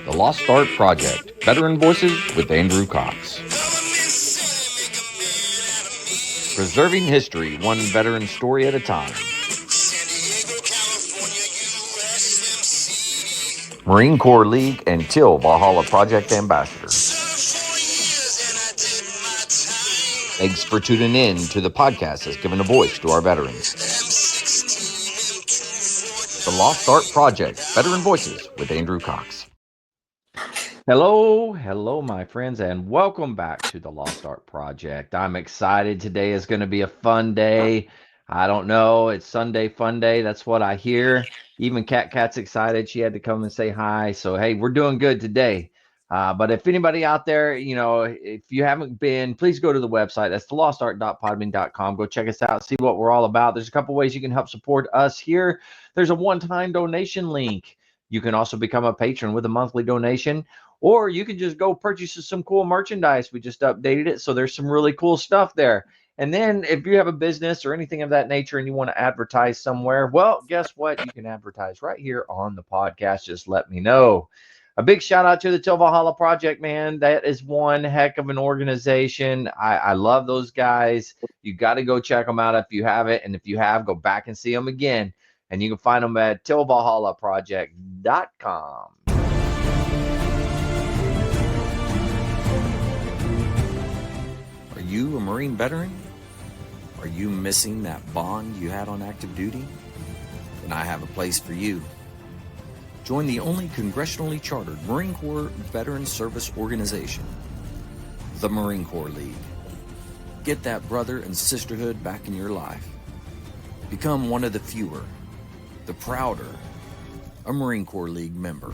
The Lost Art Project, Veteran Voices with Andrew Cox. Preserving history, one veteran story at a time. Marine Corps League and Till Valhalla Project Ambassador. Thanks for tuning in to the podcast that's given a voice to our veterans. The Lost Art Project, Veteran Voices with Andrew Cox. Hello, my friends, and welcome back to the Lost Art Project. I'm excited. Today is going to be a fun day. I don't know. It's Sunday Fun Day. That's what I hear. Even Cat's excited. She had to come and say hi. So, hey, we're doing good today. But if anybody out there, if you haven't been, please go to the website. That's thelostart.podbean.com. Go check us out, see what we're all about. There's a couple ways you can help support us here. There's a one-time donation link. You can also become a patron with a monthly donation. Or you can just go purchase some cool merchandise. We just updated it, so there's some really cool stuff there. And then if you have a business or anything of that nature and you want to advertise somewhere, well, guess what? You can advertise right here on the podcast. Just let me know. A big shout out to the Till Valhalla Project, man. That is one heck of an organization. I love those guys. You got to go check them out if you haven't. And if you have, go back and see them again. And you can find them at tillvalhallaproject.com. Are you a Marine veteran? Are you missing that bond you had on active duty? Then I have a place for you. Join the only congressionally chartered Marine Corps Veteran Service Organization, the Marine Corps League. Get that brother and sisterhood back in your life. Become one of the fewer, the prouder, a Marine Corps League member.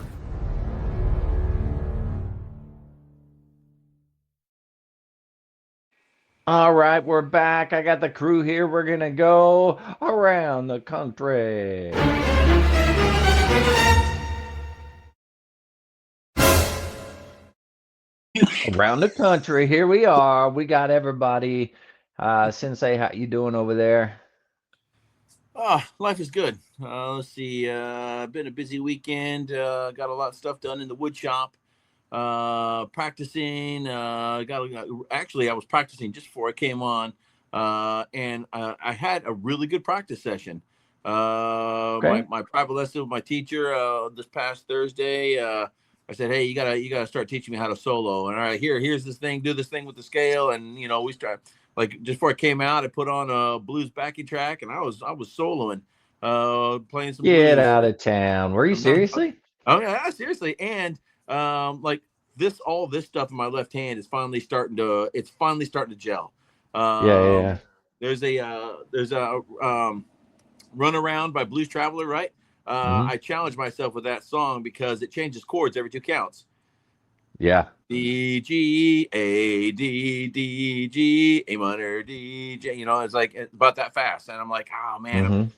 All right, we're back. I got the crew here. We're going to go around the country. Around the country. Here we are. We got everybody. Sensei, how you doing over there? Life is good. Let's see. Been a busy weekend. Got a lot of stuff done in the wood shop. Practicing. Actually, I was practicing just before I came on, and I had a really good practice session. Okay. My private lesson with my teacher this past Thursday. I said, hey, you gotta start teaching me how to solo. And all right, here's this thing. Do this thing with the scale, and we start. Like just before I came out, I put on a blues backing track, and I was soloing, playing some Get blues. out of town. Were you seriously? Oh yeah, seriously. And like all this stuff in my left hand is finally starting to gel. Yeah. There's a Run Around by Blues Traveler, right? Mm-hmm. I challenged myself with that song because it changes chords every two counts. Yeah. D G A D D G A minor D J. It's like about that fast, and I'm like, oh man, Mm-hmm. it's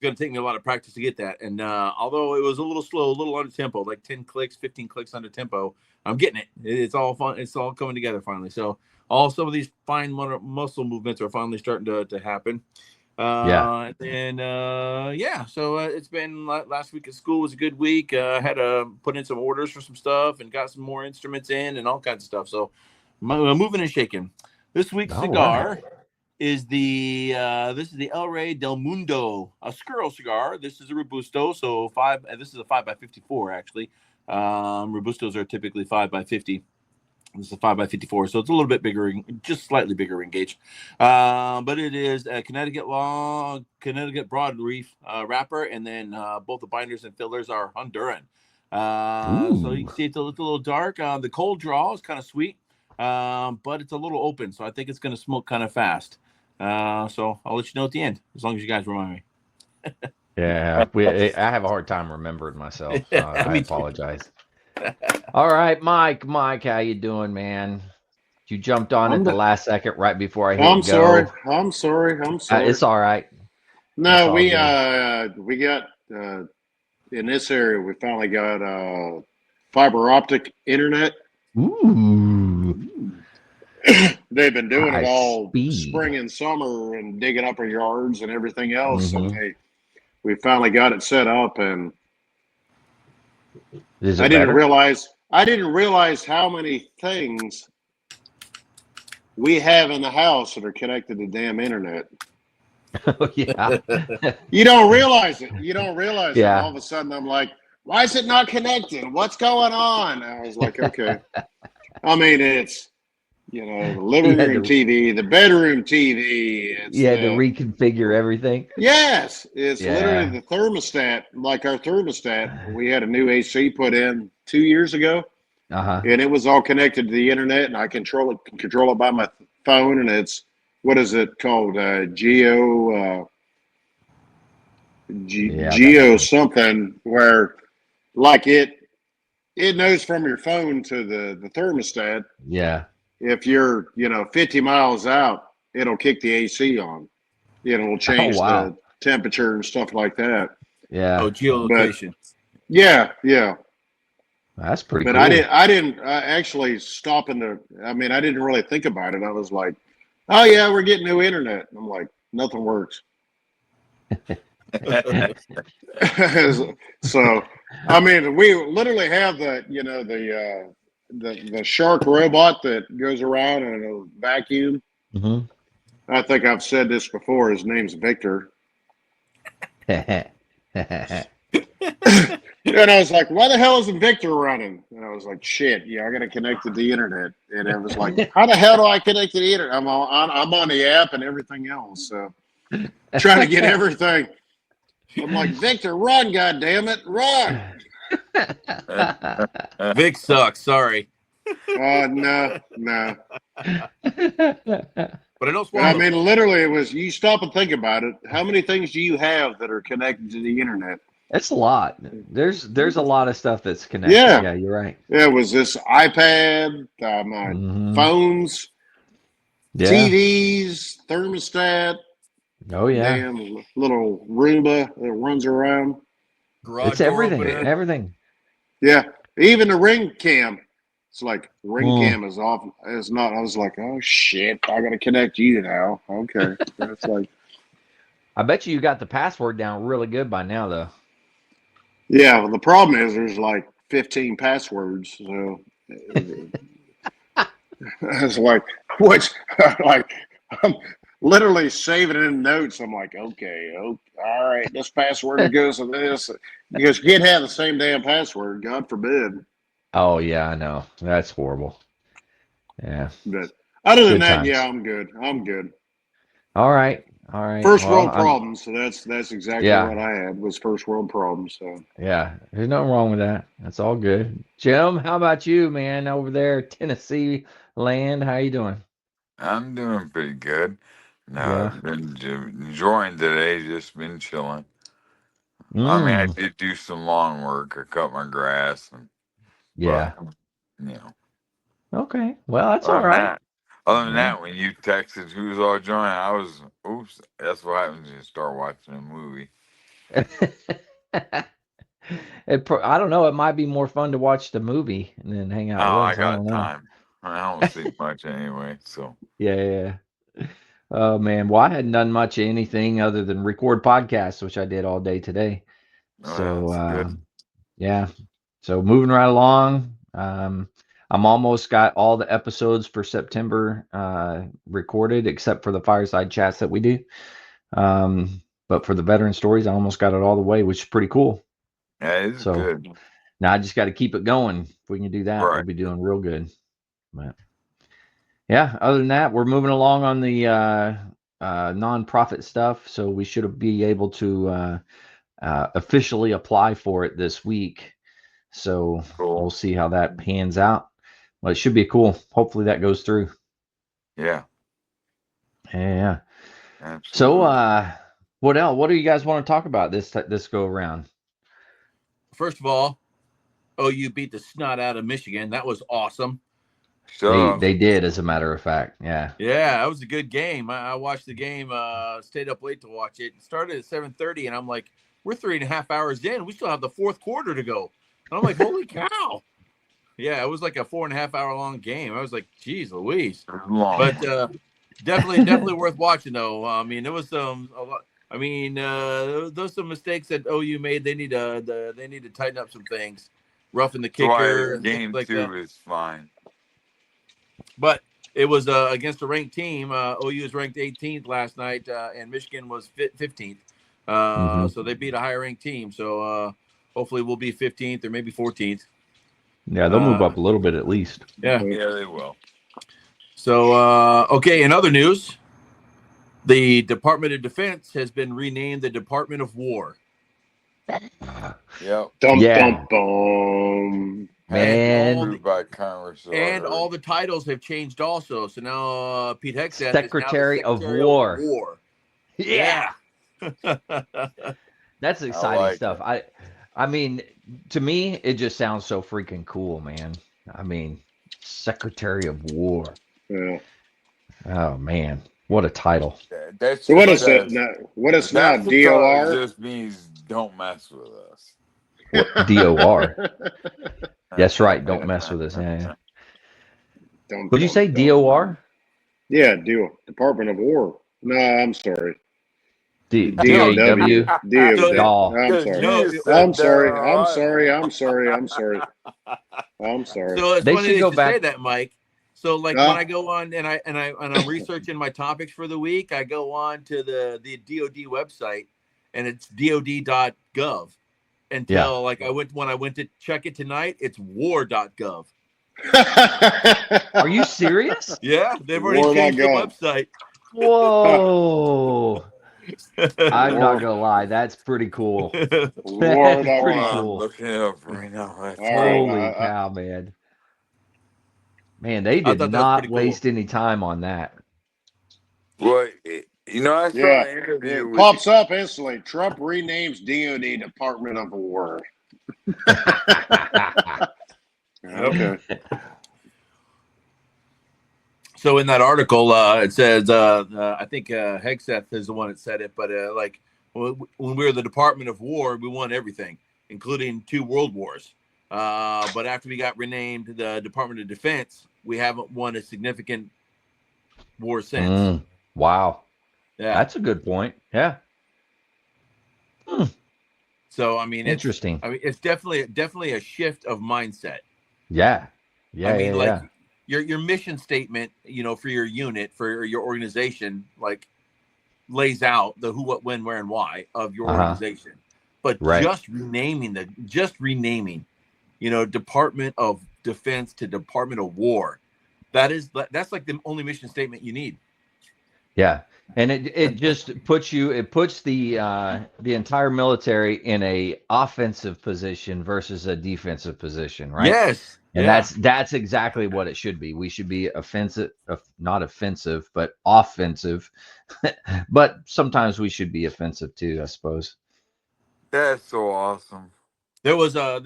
gonna take me a lot of practice to get that. And although it was a little slow, a little under tempo, like 10 clicks, 15 clicks under tempo, I'm getting it. It's all fun. It's all coming together finally. So some of these fine muscle movements are finally starting to happen. Yeah. So it's been last week at school was a good week. Had to put in some orders for some stuff and got some more instruments in and all kinds of stuff. So moving and shaking. This week's All cigar right. is this is the El Rey del Mundo, a Skirl cigar. This is a Robusto, so this is a 5x54 actually. Robustos are typically 5x50. This is a 5x54, so it's a little bit bigger, just slightly bigger in gauge. But it is a Connecticut broadleaf wrapper, and then both the binders and fillers are Honduran. So you can see it's a little dark. The cold draw is kind of sweet, but it's a little open, so I think it's going to smoke kind of fast. So I'll let you know at the end, as long as you guys remind me. Yeah. I have a hard time remembering myself, so I Me too. apologize. All right, Mike. Mike, how you doing, man? You jumped on at the last second right before I hit I'm sorry. go. I'm sorry. I'm sorry. It's all right. It's No, all we good. got in this area. We finally got fiber optic internet. Ooh, They've been doing high it all speed. spring and summer and digging up our yards and everything else. And Mm-hmm. hey, we finally got it set up, and Is it I didn't better? realize how many things we have in the house that are connected to damn internet. Oh, yeah. You don't realize it. You don't realize it. And all Yeah. of a sudden, I'm like, why is it not connected? What's going on? And I was like, okay. I mean, it's, the You living had room to TV, the bedroom TV. you It's had to the, reconfigure everything. yes, it's literally Yeah. the thermostat, like our thermostat. We had a new AC put in 2 years ago, Uh-huh. and it was all connected to the internet, and I control it by my phone, and it's, what is it called? Yeah, I got that Geo one. something, where like it knows from your phone to the thermostat. Yeah. If you're 50 miles out, it'll kick the AC on. It'll Oh, change wow. the temperature and stuff like that. Yeah. Oh, But geolocation. yeah. That's pretty But cool. I didn't actually stop I mean, I didn't really think about it. I was like, oh yeah, we're getting new internet. And I'm like, nothing works. So, I mean, we literally have the shark robot that goes around and it'll vacuum. Hmm. I think I've said this before. His name's Victor. And I was like, why the hell isn't Victor running? And I was like, shit, yeah, I got to connect to the internet. And it was like, how the hell do I connect to the internet? I'm on the app and everything else. So trying to get everything. I'm like, Victor, run, God damn it, run. Vic sucks. Sorry, No. but I don't But I swallow. mean, literally, it was, you stop and think about it. How many things do you have that are connected to the internet? It's a lot. There's a lot of stuff that's connected. Yeah. Yeah, you're right. It was this iPad, my Hmm. phones, Yeah. TVs, thermostat, Oh, yeah. damn little Roomba that runs around. Garage It's door everything. opener. Everything. Yeah, even the Ring Cam. It's like Ring Mm. Cam is off. It's not. I was like, oh shit, I gotta connect you now. Okay, that's like, I bet you got the password down really good by now, though. yeah. Well, the problem is there's like 15 passwords, so it's like, which like I'm literally saving it in notes. I'm like, okay, all right, this password goes to this, because you can't have the same damn password. God forbid. Oh, yeah, I know. That's horrible. Yeah. But other than Good that, yeah, times. I'm good. I'm good. All right. All right. First Well, world problems. So that's exactly yeah. what I had, was first world problems. So Yeah. There's nothing wrong with that. That's all good. Jim, how about you, man, over there, Tennessee land? How you doing? I'm doing pretty good. No, Yeah. I've been enjoying today, just been chilling. I mean, I Mm. did do some lawn work. I cut my grass, but Yeah. you know, Okay. Well, that's all other than right. that, other than Yeah. that, when you texted who's all joining, I was, oops, that's what happens when you start watching a movie. I don't know. It might be more fun to watch the movie and then hang out Oh, with I us. I got don't know. time. I don't sleep much anyway, so Yeah. Yeah. Oh man. Well, I hadn't done much of anything other than record podcasts, which I did all day today. So that's good. yeah. So moving right along. I'm almost got all the episodes for September recorded, except for the fireside chats that we do. But for the veteran stories, I almost got it all the way, which is pretty cool. Yeah, it's So good. now I just got to keep it going. If we can do that, we'll Right. be doing real good. But yeah, other than that, we're moving along on the nonprofit stuff. So we should be able to officially apply for it this week. So we'll Cool. see how that pans out. Well, it should be cool. Hopefully that goes through. Yeah, Yeah. So absolutely. what else? What do you guys want to talk about this go around? First of all, OU beat the snot out of Michigan. That was awesome. Shut up. They did, as a matter of fact. Yeah. Yeah, that was a good game. I watched the game. Stayed up late to watch it. It started at 7:30, and I'm like, we're 3.5 hours in. We still have the fourth quarter to go. And I'm like, holy cow! Yeah, it was like a 4.5 hour long game. I was like, geez, Louise. It's a long But one. definitely worth watching though. I mean, there was some a lot. I mean, those some mistakes that OU made. They need to tighten up some things. roughing the That's why kicker, and things game like 2 that. is fine. But it was against a ranked team. OU was ranked 18th last night, and Michigan was 15th. So they beat a higher ranked team. So hopefully we'll be 15th or maybe 14th. Yeah, they'll move up a little bit at least. Yeah. Yeah, they will. So, okay, in other news, the Department of Defense has been renamed the Department of War. Yep. Dum Yeah. dum dum. Man. Approved by Congress. And all the titles have changed also. So now Pete Hegseth is now the Secretary of Secretary War. of War. Yeah. That's exciting like stuff. I mean, to me, it just sounds so freaking cool, man. I mean, Secretary of War. Yeah. Oh man, what a title. That's So what is that? it? Now, what is now? That's because DOR? it just means don't mess with us. What DOR? That's right. Don't mess with us. Yeah. Would you say DOR? Yeah, Department of War. No, I'm sorry. DAW. DOW. Daw. I'm sorry. I'm sorry. I'm sorry. I'm sorry. I'm sorry. I'm sorry. So it's They funny should that go you back- say that, Mike. So like when I go on and I'm researching my topics for the week, I go on to the DoD website, and it's dod.gov. Until like when I went to check it tonight, it's war.gov. Are you serious? Yeah, they've already changed the website. Whoa. I'm not gonna lie, that's pretty cool. That's pretty cool. Looking it up right now. Holy cow, man. Man, they did not waste any time on that. Well, you know, I saw an interview it with pops up instantly. Trump renames DOD Department of War. Okay. So in that article, it says, I think Hegseth is the one that said it, but like when we were the Department of War, we won everything, including 2 world wars. But after we got renamed the Department of Defense, we haven't won a significant war since. Wow. Yeah. That's a good point. Yeah. So, I mean, interesting. It's definitely a shift of mindset. Yeah. Yeah. I mean, your mission statement, for your unit, for your organization, like lays out the who, what, when, where, and why of your organization. But just renaming, Department of Defense to Department of War, that's like the only mission statement you need. Yeah. And it just puts the entire military in a offensive position versus a defensive position, right? Yes. And that's exactly what it should be. We should be offensive, not offensive, but offensive. But sometimes we should be offensive too, I suppose. That's so awesome. There was a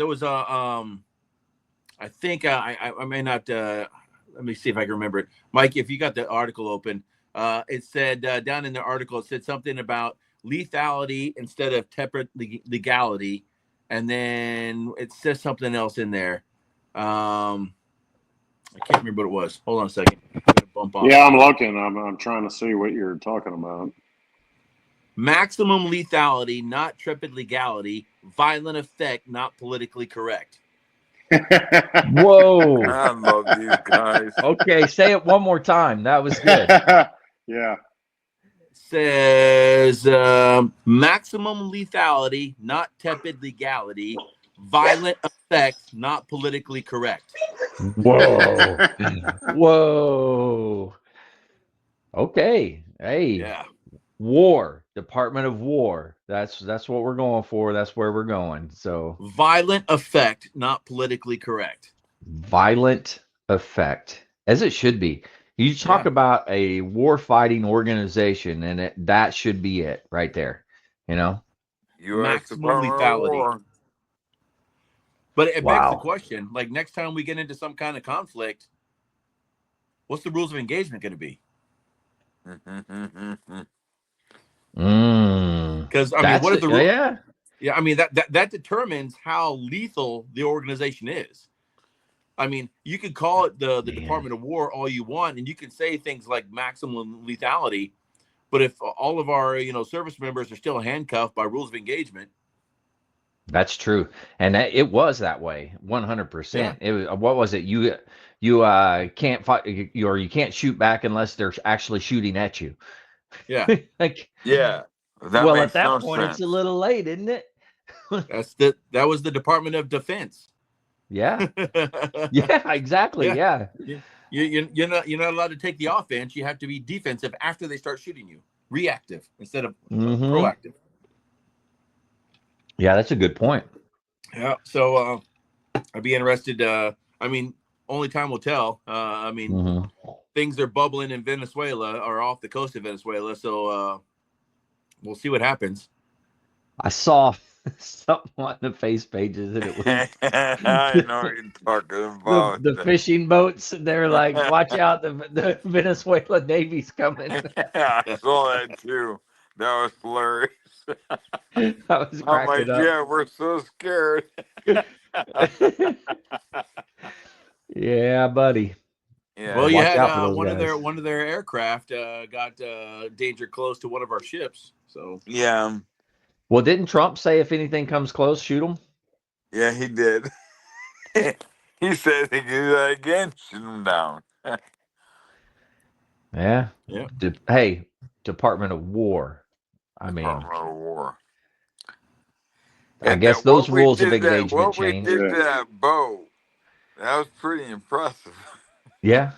I think I may not let me see if I can remember it. Mike, if you got the article open, it said down in the article, it said something about lethality instead of tepid legality, and then it says something else in there. I can't remember what it was. Hold on a second. I'm gonna bump off. Yeah, I'm looking. I'm trying to see what you're talking about. Maximum lethality, not tepid legality. Violent effect, not politically correct. Whoa. I love these guys. Okay, say it one more time. That was good. Yeah. Says maximum lethality, not tepid legality. Violent effect, not politically correct. Whoa. Whoa. Okay. Hey. Yeah. War. Department of War. That's what we're going for. That's where we're going. So violent effect, not politically correct. Violent effect. As it should be. You talk about a war fighting organization, and that should be it right there. Maximum lethality. But it begs the question, like next time we get into some kind of conflict, what's the rules of engagement going to be? Because I mean, what are the rules? Yeah, I mean that determines how lethal the organization is. I mean, you could call it the Department of War all you want, and you can say things like maximum lethality, but if all of our service members are still handcuffed by rules of engagement, That's true, and it was that way, 100%. Yeah. It was, what was it? You can't fight, or you can't shoot back unless they're actually shooting at you. Yeah. Like, Yeah, that well, at makes that no point, it's a sense. little late, isn't it? That was the Department of Defense. Yeah, yeah, exactly. Yeah. Yeah. You're not allowed to take the offense. You have to be defensive after they start shooting you, reactive instead of Hmm. proactive. Yeah, that's a good point. Yeah. So I'd be interested. I mean, only time will tell. Hmm. Things are bubbling in Venezuela or off the coast of Venezuela. So we'll see what happens. I saw something on the face pages, and it was I know what you're talking about. the fishing boats. They're like, watch out, the Venezuela Navy's coming. I saw that too. That was hilarious. I was I'm like, cracking up. yeah, we're so scared. Yeah, buddy. Well, Yeah. you Watch had out for those one of guys. their aircraft got danger close to one of our ships. So Yeah. Well, didn't Trump say if anything comes close, shoot them? Yeah, he did. He said he could do that again, shoot him down. Yeah. yeah. Hey, Department of War. I mean, Department of War. I And guess that those rules of engagement what we changed. did Yeah. to that boat, that was pretty impressive. Yeah.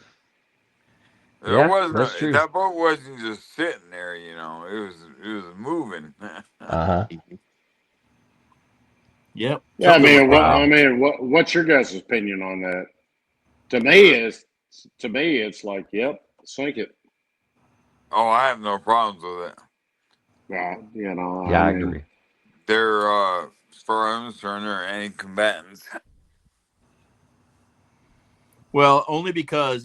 There Yeah, wasn't that's true. that boat wasn't just sitting there, it was moving. Uh-huh. Yep. Yeah, I Something was mean, wrong. Wow. what's your guys' opinion on that? To me, it's like, yep, sink it. Oh, I have no problems with it. You know, Yeah, I I mean, agree. They're as far as I'm concerned, they're anti-combatants. Well, only because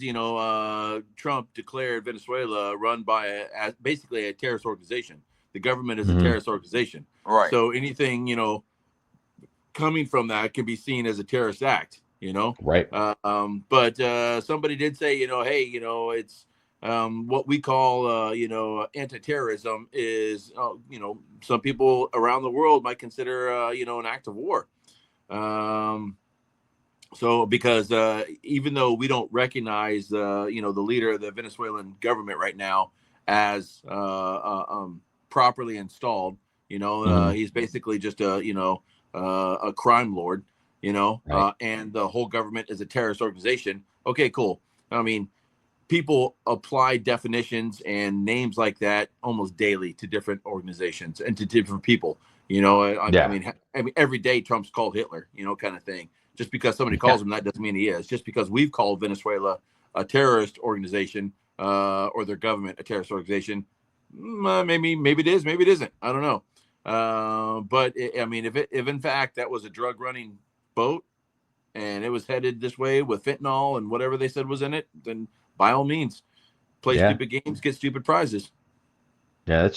Trump declared Venezuela run by as basically a terrorist organization. The government is a Hmm. terrorist organization. Right. So anything coming from that can be seen as a terrorist act. Right. But somebody did say, hey, it's what we call anti-terrorism is some people around the world might consider an act of war. So because even though we don't recognize the leader of the Venezuelan government right now as properly installed, Mhm. he's basically just a crime lord, Right. and the whole government is a terrorist organization. Okay, cool. I mean, people apply definitions and names like that almost daily to different organizations and to different people. I Yeah. mean, every day Trump's called Hitler, kind of thing. Just because somebody Yeah. calls him that doesn't mean he is. Just because we've called Venezuela a terrorist organization or their government a terrorist organization, maybe it is, maybe it isn't. I don't know. But I mean, if in fact that was a drug running boat and it was headed this way with fentanyl and whatever they said was in it, then by all means, play Yeah. stupid games, get stupid prizes. Yeah.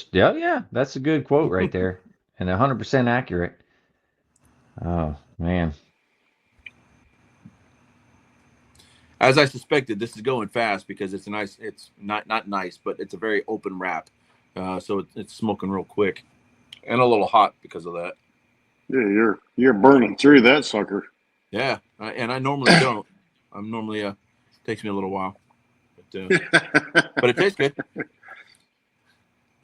That's a good quote right there, and 100% accurate. Oh man. As I suspected, this is going fast because it's not nice, but it's a very open wrap. So it's smoking real quick and a little hot because of that. yeah, you're burning through that sucker. Yeah. And I normally don't. I'm normally, takes me a little while, but it tastes good.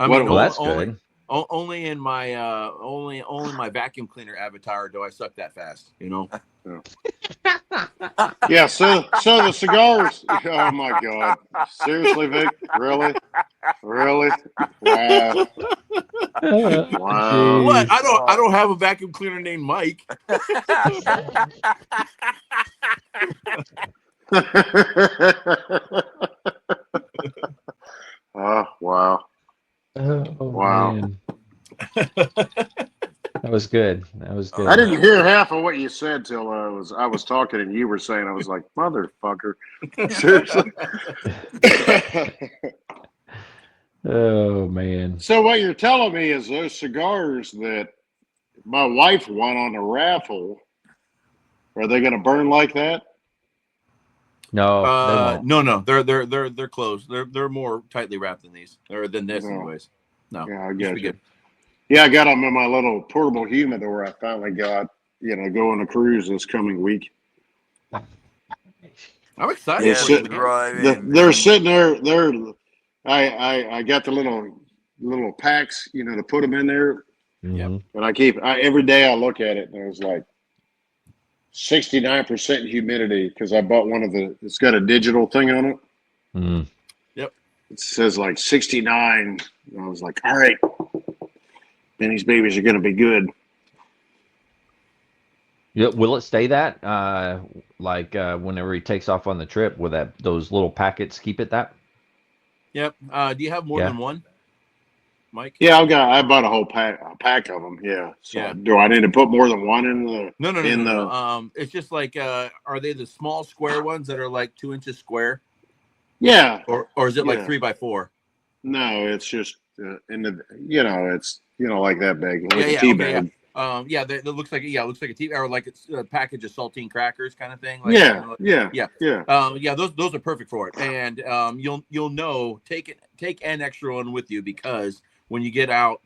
I mean, Well, that's good. only in my only my vacuum cleaner avatar do I suck that fast. Yeah, so the cigars. Oh my God! Seriously, Vic? Really? Wow! Wow! What? Jeez. I don't have a vacuum cleaner named Mike. Oh wow! Oh Wow! man. That was good. That was I good. didn't hear half of what you said till I was talking and you were saying. I was like, motherfucker! Seriously. Oh man. So what you're telling me is those cigars that my wife won on the raffle, are they going to burn like that? No, they won't. No, they're closed. They're more tightly wrapped than these or than this, No. anyways. No, Yeah, I you should get be you. good. Yeah, I got them in my little portable humidor. I finally got, go on a cruise this coming week. I'm excited They're Yeah, for you, sit, man. right in, they're man. sitting there. I got the little packs, to put them in there, Yep. Mhm. and every day I look at it and it was like 69% humidity because I bought it's got a digital thing on it. Mm. Yep. It says like 69. And I was like, all right, then these babies are going to be good. Yeah, will it stay that? Whenever he takes off on the trip, will those little packets keep it that? Yep. Do you have more Yeah. than one, Mike? Yeah, I bought a pack of them. Yeah. So Yeah. do I need to put more than one in the? No. It's just like, are they the small square ones that are like 2 inches square, Yeah. or is it like Yeah. 3x4? No, it's just it's like that big, like a Yeah. tea Okay. bag. Yeah. That looks like it looks like a TV, or like it's a package of saltine crackers kind of thing. Like, Yeah. yeah. Yeah. Those are perfect for it, and you'll know, take an extra one with you, because when you get out,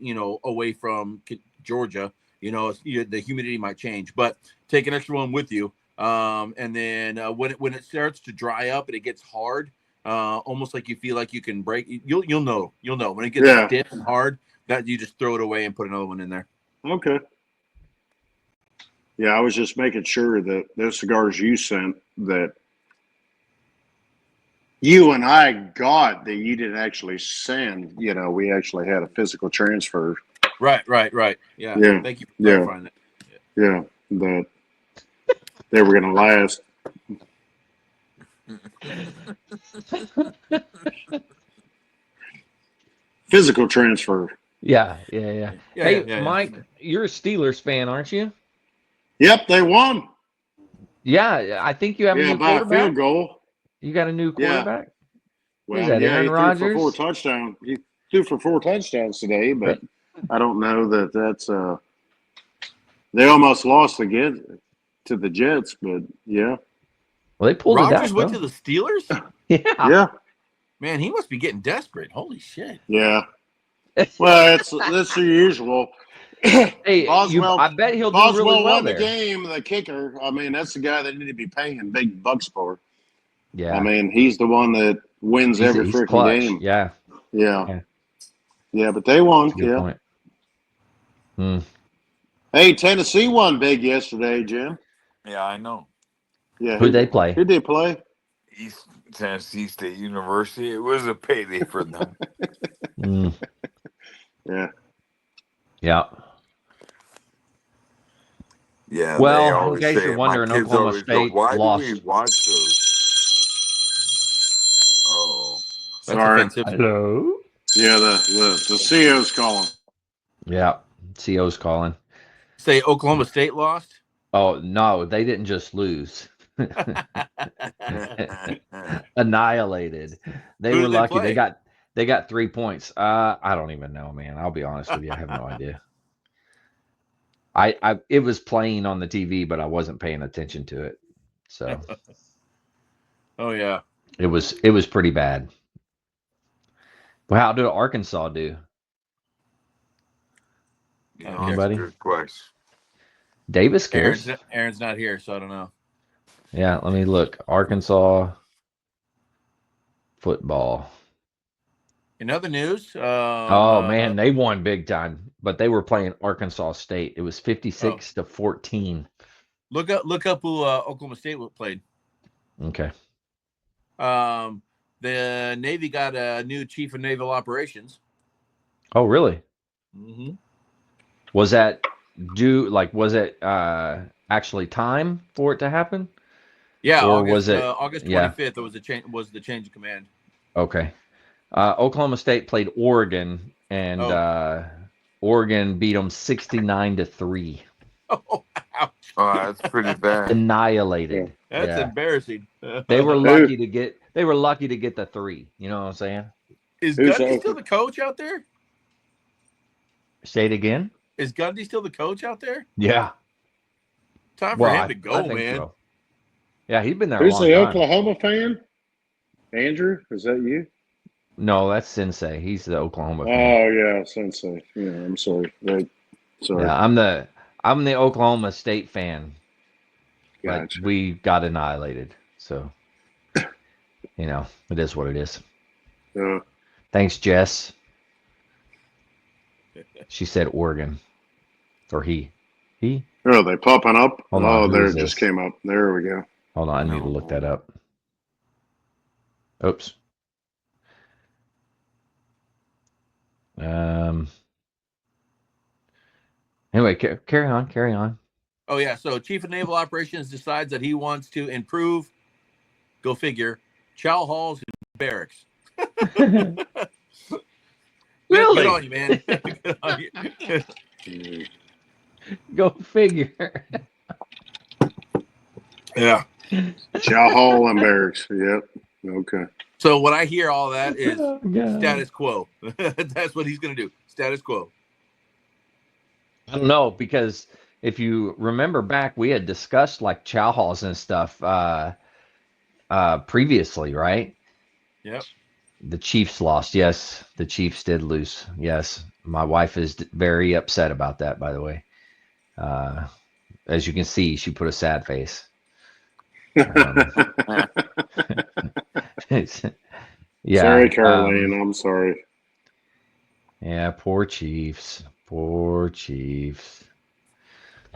away from Georgia, the humidity might change, but take an extra one with you. And then when it starts to dry up and it gets hard, almost like you feel like you can break, you'll know when it gets Yeah. stiff and hard, that you just throw it away and put another one in there. Okay. Yeah, I was just making sure that those cigars you sent that you and I got that you didn't actually send. We actually had a physical transfer. Right. Yeah. Yeah. Thank you for Yeah. clarifying that. Yeah. That they were going to last. Physical transfer. Yeah. Hey, Yeah. Mike, you're a Steelers fan, aren't you? Yep, they won. Yeah, I think you have a Yeah, new by a quarterback. field goal. You got a new Yeah. quarterback? Who's Well, that, yeah, Aaron he threw for 4 Rodgers? touchdowns. He threw for 4 touchdowns today, but I don't know that's they almost lost again to the Jets, but yeah. Well, they pulled it Rodgers out, went though. to the Steelers? Yeah. Yeah. Man, he must be getting desperate. Holy shit. Yeah. Well, that's the usual. Hey, Boswell I bet he'll do really well won the there. game, the kicker. I mean, that's the guy they need to be paying big bucks for. Yeah. I mean, he's the one that wins every he's freaking clutch. game. Yeah. Yeah, but they won. That's a good point. Hmm. Hey, Tennessee won big yesterday, Jim. Yeah, I know. Yeah, Who'd they play? Who'd they play? East Tennessee State University. It was a payday for them. Mm. Yeah. Yeah. Yeah. Well, they in always case say, you're my wondering, kids Oklahoma always go, State why lost. do we watch those? Oh. That's Sorry. offensive. Hello? Yeah, the CEO's calling. Yeah. CO's calling. Say Oklahoma State lost? Oh, no, they didn't just lose. Annihilated. They Who were did they lucky. play? They got 3 points. I don't even know, man. I'll be honest with you. I have no idea. It was playing on the TV, but I wasn't paying attention to it. So Oh, yeah. it was pretty bad. Well, how did Arkansas do? You know, Anybody? that's a good question. Davis cares. Aaron's not here, so I don't know. Yeah, let me look. Arkansas football. In other news, Oh man, they won big time, but they were playing Arkansas State. It was 56-14. look up who Oklahoma State played. Okay. The Navy got a new chief of naval operations. Oh, really? Mm-hmm. Was that was it actually time for it to happen? Yeah, Or August, was it August 25th? Was the change of command. Okay. Oklahoma State played Oregon, and Oregon beat them 69-3. Oh, ouch. Oh, that's pretty bad. Annihilated. That's embarrassing. They were lucky to get the 3. You know what I'm saying? Is Who's Gundy that? still the coach out there? Say it again. Is Gundy still the coach out there? Yeah. Time for him to go, I think man. so. Yeah, he's been there Who's a long the time. Oklahoma fan? Andrew, is that you? No, that's Sensei. He's the Oklahoma fan. Oh yeah, Sensei. Yeah, I'm sorry. Right. Sorry. Yeah, I'm the Oklahoma State fan, but Gotcha. we got annihilated. So, it is what it is. Uh, Thanks, Jess. She said Oregon, or he. are they popping up? Hold on, Oh, who there is it just this? came up. There we go. Hold on, I need to No. look that up. Oops. Anyway, carry on. Oh yeah. So Chief of Naval Operations decides that he wants to improve. Go figure. Chow halls and barracks. Really? Good on you, man. Good on you. Go figure. Yeah. Chow Hall and Barracks. Yep. Okay. So when I hear all that is Oh, God. status quo. That's what he's going to do. Status quo. I don't know, because if you remember back, we had discussed like chow halls and stuff previously, right? Yep. The Chiefs lost. Yes, the Chiefs did lose. Yes, my wife is very upset about that, by the way. As you can see, she put a sad face. Yeah. Sorry, Caroline. I'm sorry. Yeah, poor Chiefs. Poor Chiefs.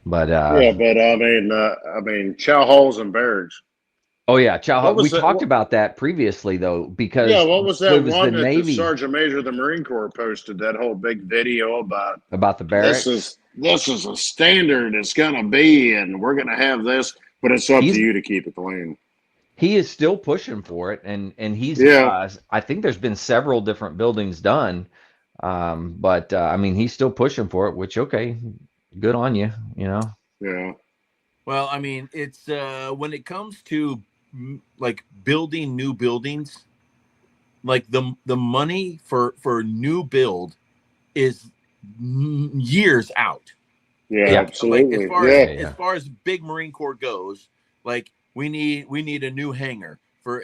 But Yeah, but I mean, Chow Halls and Barracks. oh yeah, chow hall. What We was that? talked about that previously though, Yeah, because what was it that was the one that the Navy Sergeant Major of the Marine Corps posted? That whole big video about about the barracks. this is a standard it's gonna be, and we're gonna have this, but it's up to He's you to keep it clean. he is still pushing for it, and he's Yeah, I think there's been several different buildings done, but I mean he's still pushing for it, which okay, good on you, yeah, Well, I mean, it's when it comes to like building new buildings, like the money for new build is years out. yeah, Yeah, Like absolutely, yeah, as far as big Marine Corps goes, like we need a new hangar for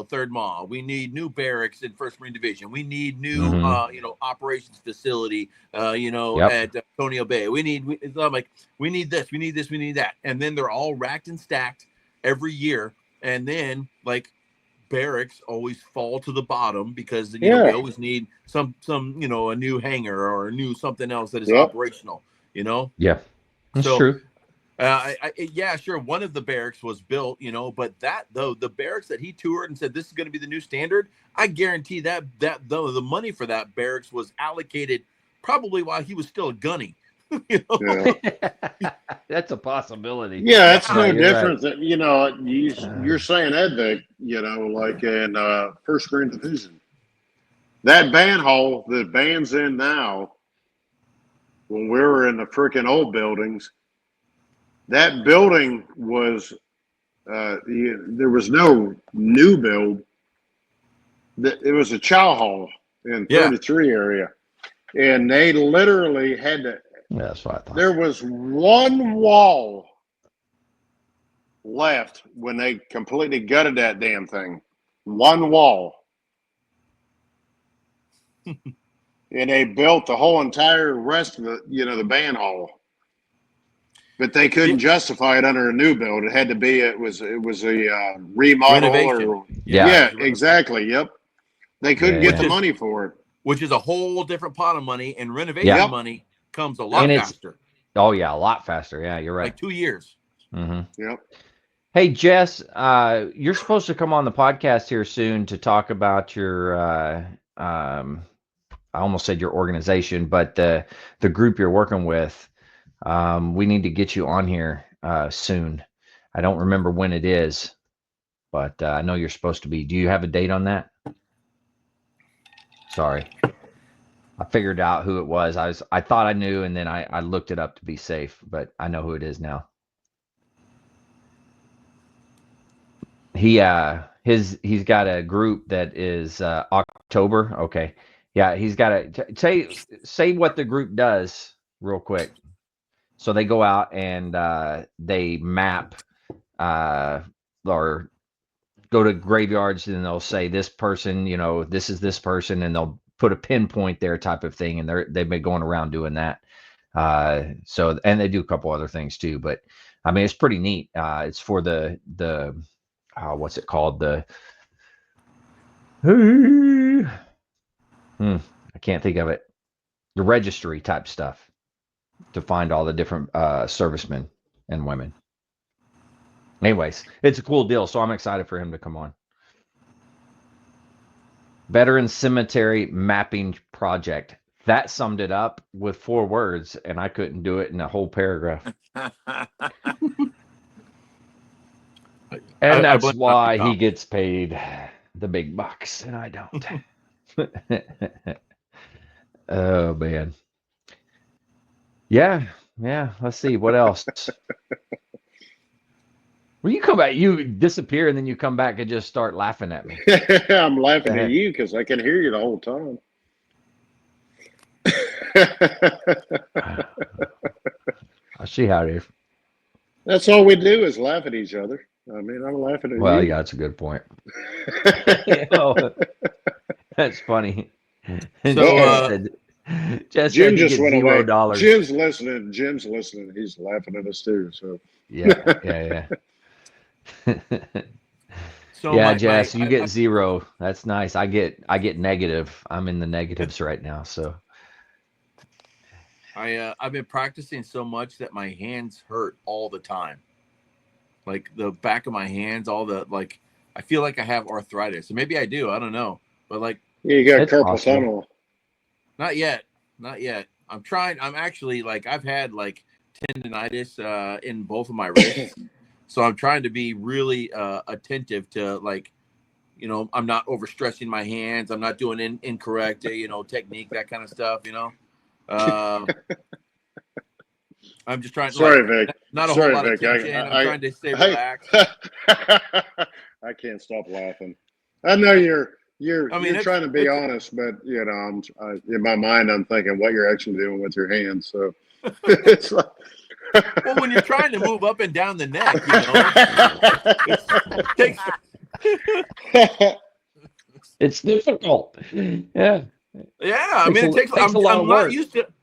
Third Mall. We need new barracks in First Marine Division. We need new mm-hmm. operations facility Yep, at Coney Bay. I'm like we need this, we need this, we need that, and then they're all racked and stacked every year, and then like barracks always fall to the bottom because we yeah, always need some a new hangar or a new something else that is yep, operational. You know, yeah, that's so true. yeah, sure. One of the barracks was built, but that though the barracks that he toured and said this is going to be the new standard, I guarantee that though the money for that barracks was allocated probably while he was still a gunny. yeah. That's a possibility. Yeah, it's No, no you're right. different than you're saying Edvic, like in First Marine Division. That band hall the band's in now, when we were in the freaking old buildings, that building was there was no new build. It was a chow hall in Yeah. 33 area, and they literally had to. Yeah, that's what I thought. There was one wall left when they completely gutted that damn thing. One wall. And they built the whole entire rest of the band hall. But they couldn't justify it under a new build. It had to be it was a remodel Renovation. or Yeah. exactly. Yep. They couldn't get the money for it. Which is a whole different pot of money, and renovation Yeah. money comes a lot faster. Oh yeah, a lot faster. Yeah, you're right. Like 2 years. Mm-hmm. Yep. Hey Jess, you're supposed to come on the podcast here soon to talk about your I almost said your organization, but the group you're working with. We need to get you on here soon. I don't remember when it is, but I know you're supposed to be. Do you have a date on that? Sorry. I figured out who it was. I thought I knew, and then I looked it up to be safe, but I know who it is now. He's got a group that is October. Okay. Yeah, he's got a say what the group does real quick. So they go out and they map or go to graveyards and they'll say this person, this is this person, and they'll put a pinpoint there type of thing. And they've been going around doing that. So, and they do a couple other things too, but I mean, it's pretty neat. It's for the what's it called? I can't think of it. The registry type stuff to find all the different servicemen and women. Anyways, it's a cool deal, so I'm excited for him to come on. Veteran Cemetery Mapping Project. That summed it up with 4 words, and I couldn't do it in a whole paragraph. And that's why he gets paid the big bucks, and I don't. Oh, man. Yeah. Let's see. What else? When you come back, you disappear, and then you come back and just start laughing at me. I'm laughing at you because I can hear you the whole time. I see how it is. That's all we do is laugh at each other. I mean, I'm laughing at you. Well, yeah, that's a good point. That's funny. So, Jess Jim said just went away. $0. Jim's listening. He's laughing at us too. So yeah. So yeah, Jess, you get 0. That's nice. I get negative. I'm in the negatives right now. So I've been practicing so much that my hands hurt all the time. Like the back of my hands, I feel like I have arthritis. And maybe I do. I don't know. But yeah, you got It's carpal possible. tunnel. Not yet. I'm trying. I'm actually I've had tendonitis in both of my wrists. So I'm trying to be really attentive to I'm not overstressing my hands. I'm not doing incorrect, technique, that kind of stuff, I'm just trying to Sorry, Vic. not a Sorry, whole lot Vic. of tension. I'm trying to stay relaxed. I can't stop laughing. I know you're trying to be it's honest, but I'm in my mind I'm thinking what you're actually doing with your hands. So it's like well, when you're trying to move up and down the neck, it takes. it's difficult. Yeah. Yeah, I mean, it takes. a lot of work.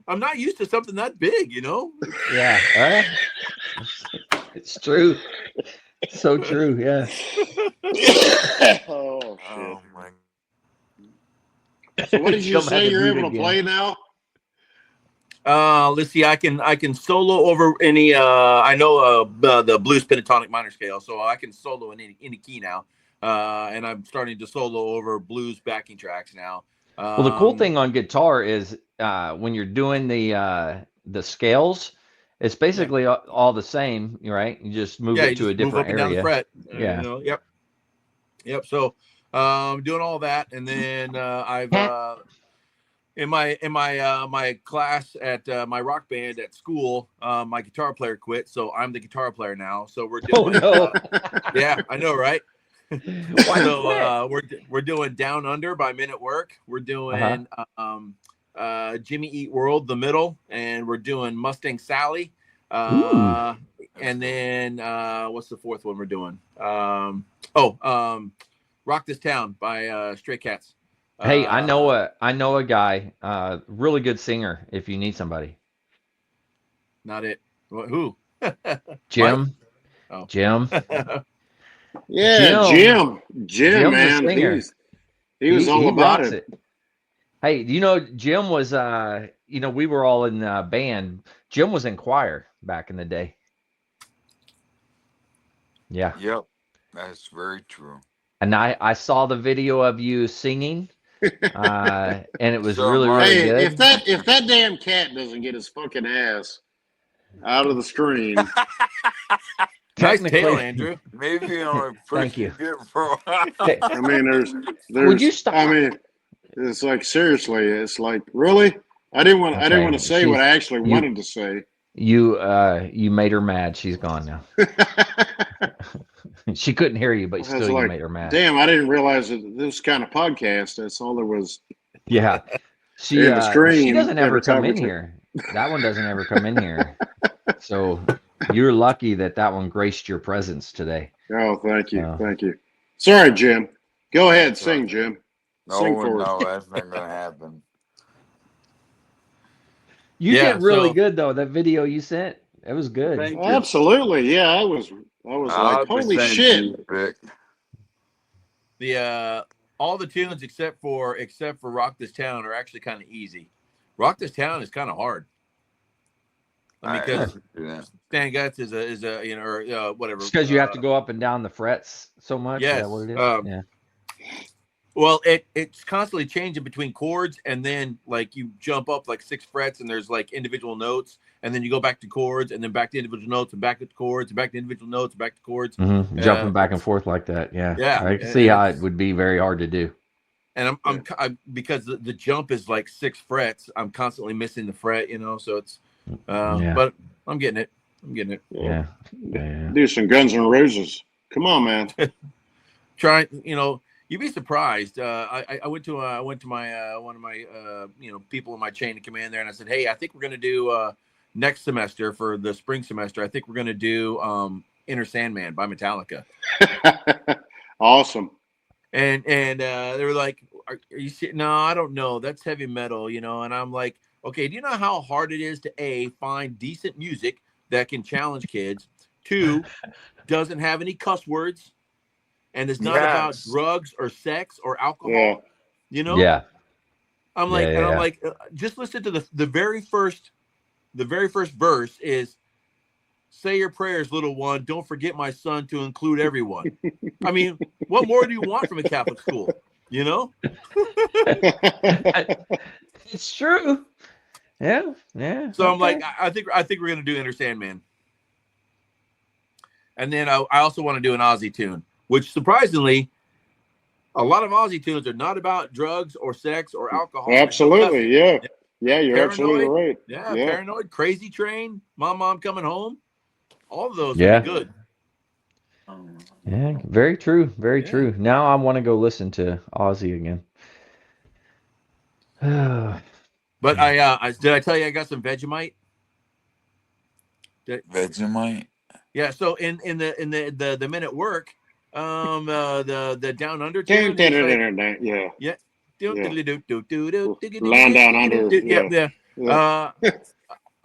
I'm not used to something that big, Yeah. It's true. So true. Yeah. Oh shit. Oh my. So what did you Come say back you're and do it able to again. play now? Let's see. I can solo over any. I know the blues pentatonic minor scale, so I can solo in any key now. And I'm starting to solo over blues backing tracks now. Well, the cool thing on guitar is when you're doing the scales, it's basically all the same, right? You just move it to a different move up and area. down the fret. Yeah. Yep. So doing all that, and then I've in my class at my rock band at school, my guitar player quit, so I'm the guitar player now. So we're doing. Oh, no. Yeah, I know, right? Why So we're doing Down Under by Men at Work. We're doing Jimmy Eat World, the middle, and we're doing Mustang Sally. And then what's the fourth one we're doing? Rock This Town by Stray Cats. Hey, I know a guy, really good singer. If you need somebody, Not it. Who? Jim. Oh. Jim. Yeah, Jim, Jim's man, a singer. he was all about rocks it. Hey, Jim was we were all in band. Jim was in choir back in the day. Yeah. Yep, that's very true. And I saw the video of you singing, and it was So really Hey, good. if that damn cat doesn't get his fucking ass out of the screen, Nice Technically- tail, Andrew. Maybe only Thank you. get for. Hey, I mean, there's. Would you stop? I mean, it's like seriously, it's like really. I didn't want Okay, to say what I actually wanted to say. You made her mad. She's gone now. She couldn't hear you, but I was still you like, made her mad. damn, I didn't realize that this kind of podcast. That's all there was. Yeah. She In the stream, she doesn't ever every time come we in take- here. That one doesn't ever come in here. So you're lucky that one graced your presence today. Oh, thank you, Oh. thank you. Sorry, Jim. Go ahead, That's right. sing, Jim. No, Sing for us. no, that's not gonna happen. You Yeah, did really so- good though. That video you sent, it was good. Thank you. Absolutely, yeah. I was like, holy 100% shit. you, Vic. The all the tunes except for Rock This Town are actually kind of easy. Rock This Town is kind of hard. I mean, because Stan Getz is a you know, or whatever. It's because you have to go up and down the frets so much. Yes. Is that what it is? Yeah. Well, it's constantly changing between chords, and then like you jump up like 6 frets, and there's like individual notes, and then you go back to chords, and then back to individual notes, and back to chords, and back to individual notes, and back to chords. Jumping back and forth like that. Yeah. Yeah. I can see how it would be very hard to do. And I'm because the jump is like 6 frets, I'm constantly missing the fret, you know. So it's, but I'm getting it. Yeah. Do some Guns N' Roses. Come on, man. Try, you know. You'd be surprised. I went to my one of my people in my chain of command there, and I said, hey, I think we're gonna do next semester for the spring semester. I think we're gonna do Inner Sandman by Metallica. Awesome. And they were like, are you serious? No, I don't know. That's heavy metal, you know. And I'm like, okay, do you know how hard it is to find decent music that can challenge kids? 2, doesn't have any cuss words. And it's not about drugs or sex or alcohol, you know. Yeah. I'm like, just listen to the very first verse is, say your prayers, little one. Don't forget my son to include everyone. I mean, what more do you want from a Catholic school? You know. It's true. Yeah. So I'm like, I think we're gonna do Inner Sandman, and then I also want to do an Ozzy tune. Which surprisingly, a lot of Aussie tunes are not about drugs or sex or alcohol. Absolutely, yeah. Yeah, you're Paranoid, absolutely right. Yeah, Paranoid, Crazy Train, Mom Coming Home. All of those Yeah. would be good. Yeah, very true. Very true. Now I want to go listen to Ozzy again. But I did I tell you I got some Vegemite? Vegemite? Yeah, so in the men at work, the Down Under tune. Yeah. Land Down Under. Yeah.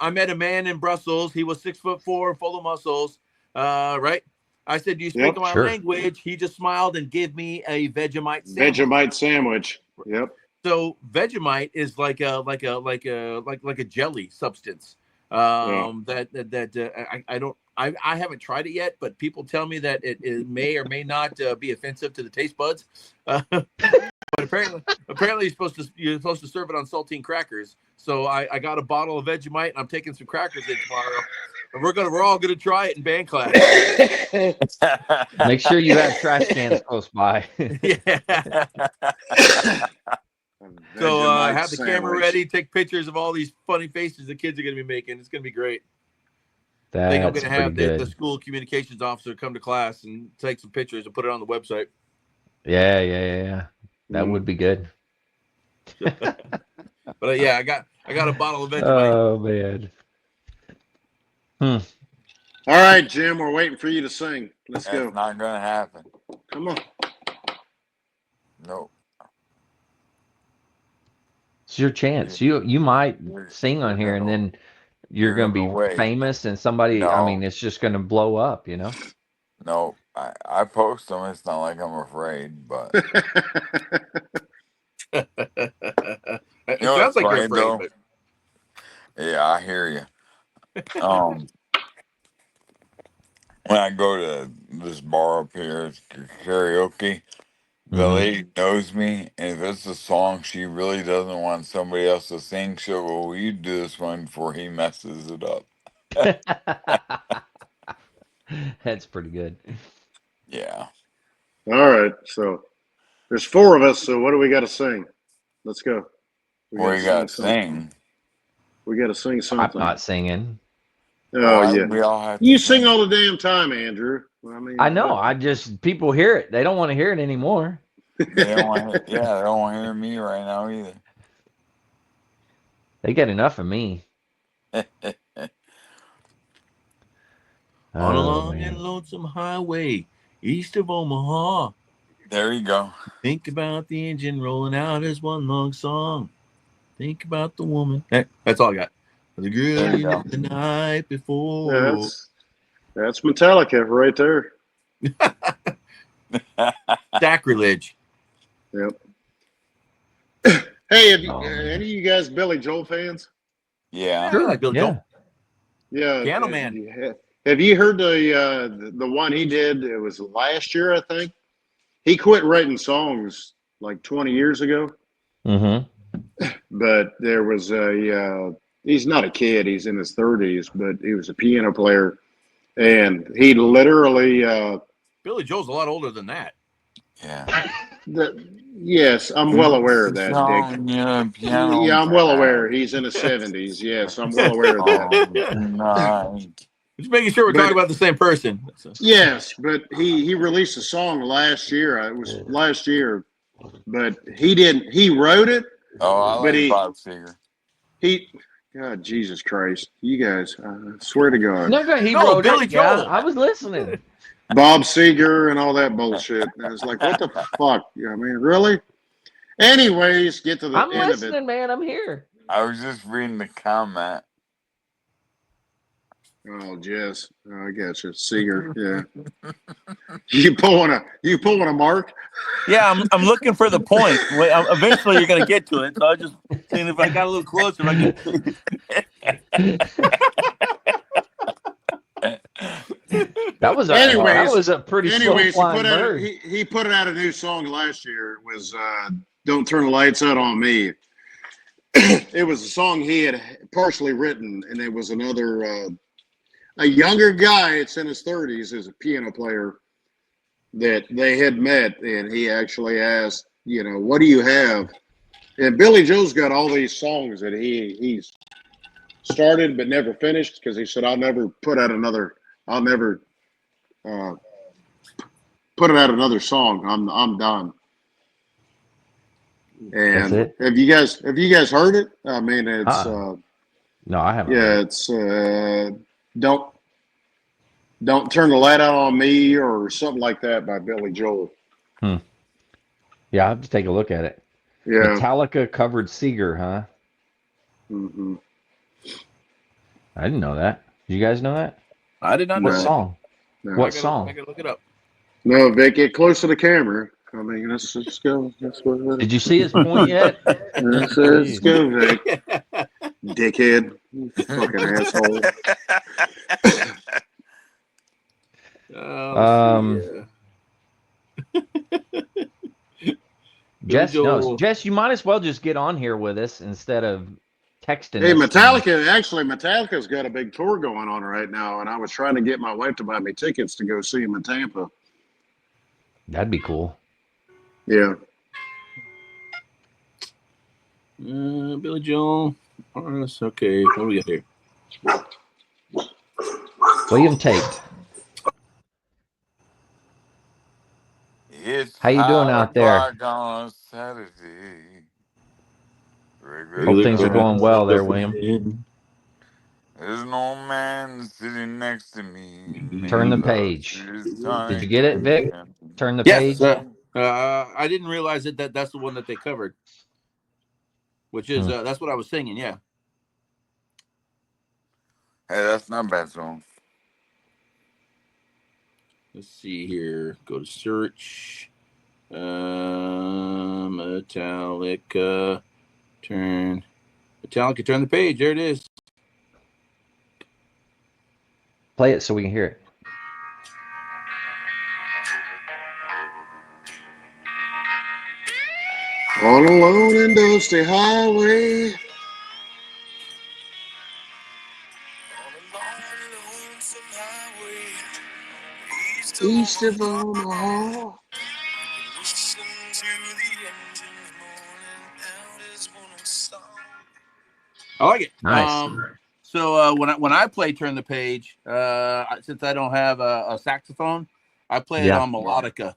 I met a man in Brussels. He was 6'4", full of muscles. Right. I said, "Do you speak my language?" He just smiled and gave me a Vegemite sandwich. Vegemite sandwich. Yep. So Vegemite is like a jelly substance. I haven't tried it yet, but people tell me that it may or may not be offensive to the taste buds. But apparently you're supposed to serve it on saltine crackers. So I got a bottle of Vegemite, and I'm taking some crackers in tomorrow, and we're all gonna try it in band class. Make sure you have trash cans close by. Yeah. So have the camera ready, take pictures of all these funny faces the kids are going to be making. It's going to be great. I think I'm going to have the school communications officer come to class and take some pictures and put it on the website. Yeah. That would be good. But yeah, I got a bottle of Vegemite. Oh man. All right, Jim, we're waiting for you to sing. Let's go. That's not gonna happen. Come on. Nope. It's your chance. You might sing on here, and then you're going to be famous, and somebody. No. I mean, it's just going to blow up. You know. No, I post them. It's not like I'm afraid, but It sounds like you're afraid. But... Yeah, I hear you. When I go to this bar up here, it's karaoke. The lady knows me, and if it's a song she really doesn't want somebody else to sing, she'll go, "Will you do this one before he messes it up?" That's pretty good. Yeah. All right, so there's 4 of us, so what do we got to sing? Let's go. We got to sing. We got to sing something. I'm not singing. Oh, yeah. We all have you sing all the damn time, Andrew. I mean, I know. People hear it. They don't want to hear it anymore. They don't want to hear me right now either. They get enough of me. On a long and lonesome highway east of Omaha, There you go. Think about the engine rolling out as one long song. Think about the woman. Hey, that's all I got. The girl There you you go. met the night before. That's Metallica right there. Sacrilege. Yep. Hey, have Oh, man. any of you guys Billy Joel fans? Yeah. I like Billy Joel. Yeah. Piano Man. Have you heard the one he did? It was last year, I think. He quit writing songs like 20 years ago. Mm-hmm. But there was he's not a kid, he's in his 30s, but he was a piano player. And he literally, Billy Joel's a lot older than that. Yeah. yes, I'm well aware of that, Dick. Piano Yeah, I'm well aware. He's in his 70s. Yes, I'm well aware of that. Nice. Just making sure we're talking about the same person. Yes, but he released a song last year. It was last year, but he didn't. He wrote it. Oh, I But like Bob Seger. God, Jesus Christ, you guys! I swear to God, No, he wrote Billy it. Yeah, Joel. I was listening. Bob Seger and all that bullshit. And it's like, what the fuck? I mean, really? Anyways, get to the I'm end of it. listening, man. I'm here. I was just reading the comment. Oh, Jess, I got you, Seeger. Yeah, you pulling a mark? Yeah, I'm looking for the point. Eventually, you're going to get to it. So I was just seeing if I got a little closer. That was a pretty slow flying bird. He put out a new song last year. It was "Don't Turn the Lights Out on Me." It was a song he had partially written, and it was another a younger guy. It's in his 30s, is a piano player that they had met, and he actually asked, what do you have? And Billy Joel's got all these songs that he's started but never finished, because he said, I'll never put out another song. I'm done. And have you guys heard it? I mean, it's no, I haven't. Yeah, it's don't turn the light out on me, or something like that, by Billy Joel. Yeah, I have to take a look at it. Yeah. Metallica covered Seeger, huh? Mm-hmm. I didn't know that. Did you guys know that? I did not know What that. song? No. What song? I gotta look it up. No, Vic, get close to the camera. I mean, let's go. Did you see his point yet? Let's go, Vic. Dickhead. You fucking asshole. Jess, you might as well just get on here with us instead of texting. Hey, us. Metallica's got a big tour going on right now, and I was trying to get my wife to buy me tickets to go see him in Tampa. That'd be cool. Yeah. Billy Joel. Okay, what do we got here? William Tate. How you doing out there? On a Saturday. Hope things are going well there, William. There's an old man sitting next to me. Turn the page. Did you get it, Vic? Turn the page. I didn't realize that's the one that they covered, which is that's what I was singing. Yeah. Hey, that's not a bad song. Let's see here. Go to search. Metallica. Turn the page. There it is. Play it so we can hear it. On a lone and dusty highway. East of Omaha. I like it. Nice. So when I play Turn the Page, since I don't have a saxophone, I play it on melodica.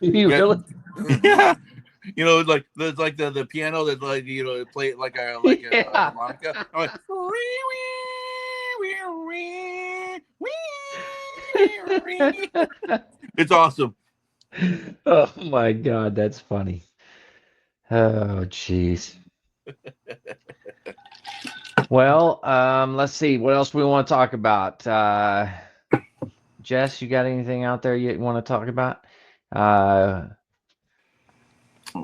You really? Yeah. It's like the piano that play it like a harmonica. I'm like, It's awesome. Oh my God, that's funny. Oh, jeez. Well, let's see. What else we want to talk about? Jess, you got anything out there you want to talk about?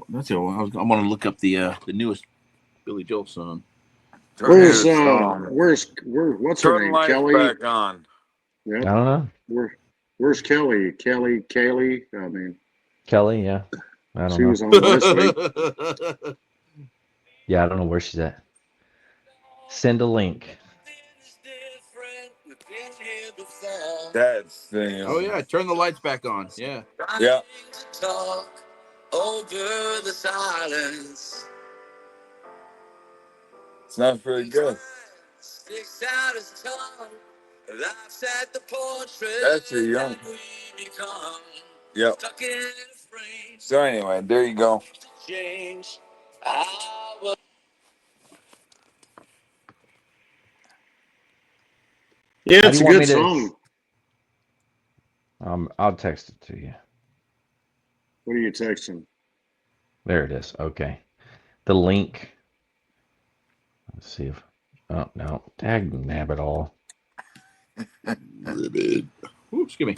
That's it. I'm going to look up the newest Billy Joel song. Where's what's her Turn name? lights Kelly. back on. Yeah. I don't know. Where's Kelly? Kaylee. I mean, Kelly, yeah. I don't she know. was on this week. Yeah, I don't know where she's at. Send a link. That's the. Oh yeah, turn the lights back on. Yeah. Yeah. Over the silence. Sounds pretty good. Sticks out his tongue. Laughs at the portrait. That's a young. That we become. Yep. Stuck in a frame. So anyway, there you go. Change. Yeah, How it's do a you want good me to- song. I'll text it to you. What are you texting? There it is. Okay. The link. Let's see if. Oh no! Tag nabbit all. Oops, excuse me.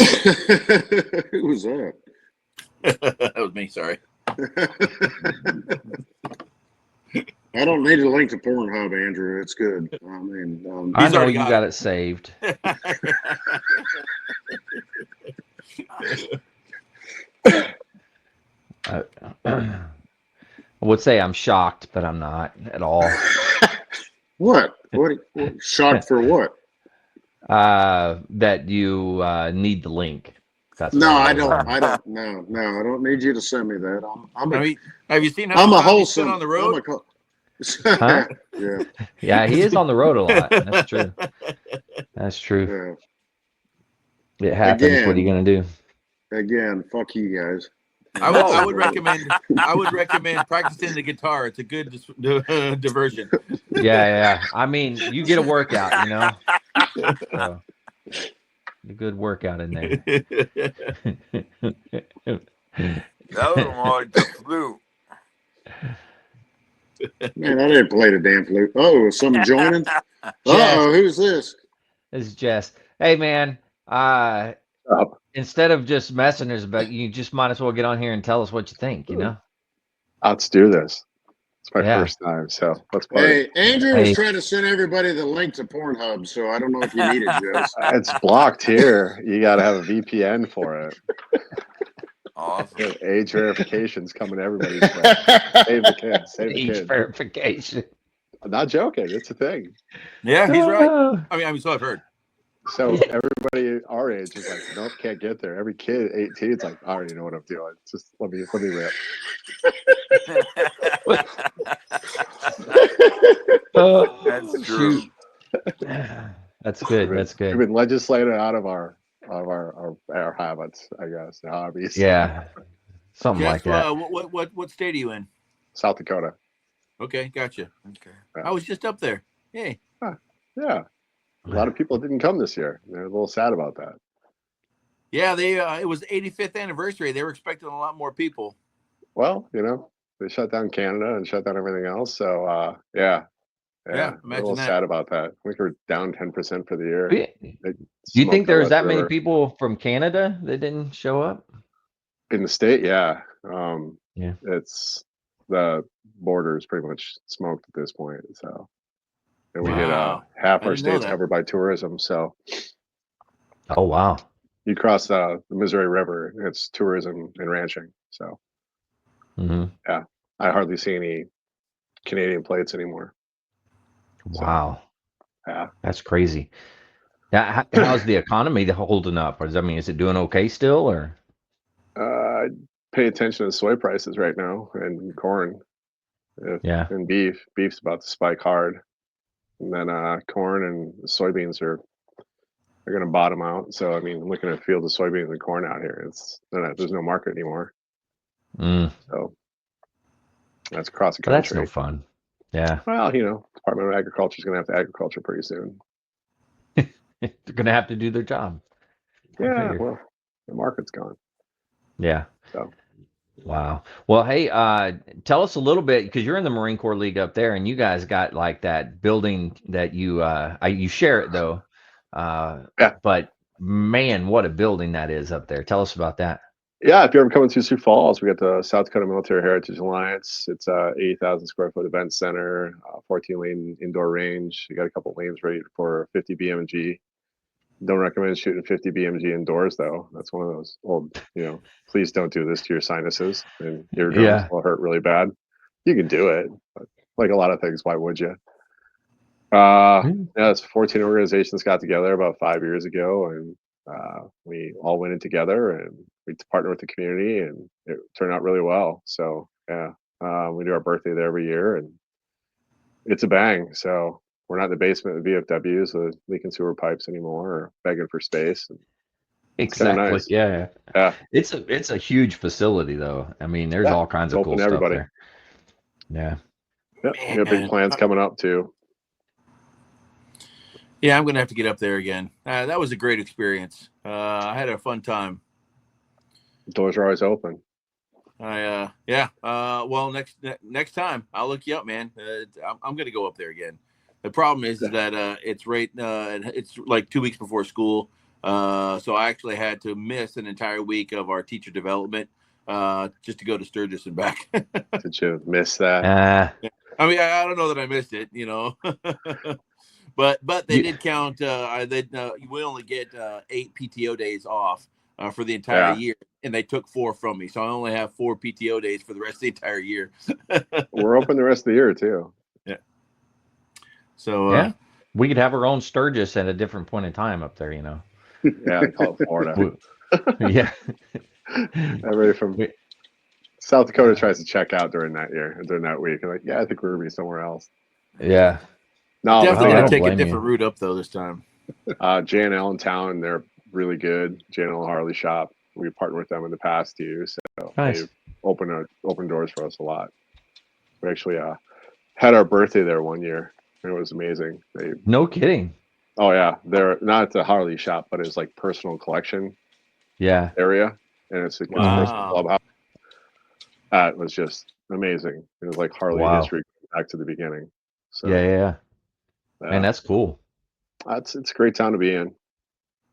Who was that? That was me. Sorry. I don't need a link to Pornhub, Andrew. It's good. I mean, I He's know already you got got it saved. I would say I'm shocked, but I'm not at all. what? Shocked for what? That you need the link. That's No, what I it don't. was. I don't. No, I don't need you to send me that. I mean, have you seen how I'm much a time he's been wholesome. on the road? Huh? Yeah. Yeah, he is on the road a lot. That's true. That's true. Yeah. It happens. What are you gonna do? Again, fuck you guys. I would recommend practicing the guitar. It's a good diversion. Yeah. I mean, you get a workout, you know. So, a good workout in there. That was more like the flute. Man, I didn't play the damn flute. Oh, is someone joining? Uh-oh, who's this? This is Jess. Hey, man. Instead of just messing us about, you just might as well get on here and tell us what you think. You know. Let's do this. It's my first time, so let's play. Hey, Andrew was trying to send everybody the link to Pornhub, so I don't know if you need it, Jess. It's blocked here. You got to have a VPN for it. Awesome. Age verification's coming everybody's way. Save the kids. Save the kids. Age verification. I'm not joking. It's a thing. Yeah, he's right. I mean, so I've heard. So everybody our age is like, nope, can't get there. Every kid 18 is like, I already know what I'm doing. Just let me rip. That's true. That's good. That's good. We've been legislated out of our habits, I guess, the hobbies. Yeah, something Jess, like that. What state are you in? South Dakota. Okay, gotcha. Okay. I was just up there. Hey. Yeah. A lot of people didn't come this year. They're a little sad about that. Yeah, they it was 85th anniversary. They were expecting a lot more people. Well, they shut down Canada and shut down everything else. So yeah. I'm a little sad about that. I think we're down 10% for the year. Do you think there's that many people from Canada that didn't show up? In the state? Yeah. Yeah. It's the border is pretty much smoked at this point. So and we get half our state's covered by tourism. So oh wow. You cross the Missouri River, it's tourism and ranching. So yeah. I hardly see any Canadian plates anymore. Wow. So, yeah. That's crazy. Now, how's the economy holding up? Is it doing okay still, or? Pay attention to soy prices right now and corn. And beef. Beef's about to spike hard. And then corn and soybeans are going to bottom out. So, I mean, looking at a field of soybeans and corn out here, there's no market anymore. So that's across the country. That's no fun. Yeah. Well, Department of Agriculture is going to have to agriculture pretty soon. They're going to have to do their job. Yeah, well, the market's gone. Yeah. So. Wow. Well, hey, tell us a little bit, because you're in the Marine Corps League up there, and you guys got like that building that you share it though. Yeah. But man, what a building that is up there. Tell us about that. Yeah, if you're ever coming through Sioux Falls, we got the South Dakota Military Heritage Alliance. It's a 80,000 square foot event center, 14 lane indoor range. You got a couple lanes ready for 50 BMG. Don't recommend shooting 50 BMG indoors though. That's one of those old, please don't do this to your sinuses and eardrums. Yeah. Will hurt really bad. You can do it, but like a lot of things, why would you? It's 14 organizations got together about 5 years ago, and we all went in together and we partnered with the community, and it turned out really well. So yeah, we do our birthday there every year, and it's a bang. So we're not in the basement of VFWs with leaking sewer pipes anymore or begging for space. Exactly. Nice. Yeah. Yeah. It's a huge facility though. I mean, there's all kinds of cool stuff there. Yeah. Yeah. We got big plans coming up too. Yeah, I'm gonna have to get up there again. That was a great experience. I had a fun time. Doors are always open. Well, next time I'll look you up, man. I'm gonna go up there again. The problem is that it's it's like 2 weeks before school, so I actually had to miss an entire week of our teacher development just to go to Sturgis and back. Did you miss that? I mean, I don't know that I missed it, but they did count. We only get 8 PTO days off for the entire year, and they took 4 from me, so I only have 4 PTO days for the rest of the entire year. We're open the rest of the year too. Yeah. So we could have our own Sturgis at a different point in time up there, Yeah, they call it Florida. Yeah. Everybody from South Dakota tries to check out during that week. I'm like, yeah, I think we're gonna be somewhere else. Yeah. No, definitely gonna take a different route up though this time. J&L in town, they're really good. J&L Harley shop. We partnered with them in the past too, so they've opened doors for us a lot. We actually had our birthday there one year, and it was amazing. No kidding. Oh yeah, they're not at the Harley shop, but it's like personal collection. Area, and it's a personal clubhouse. It was just amazing. It was like Harley history back to the beginning. So yeah. Man, that's cool. It's a great town to be in.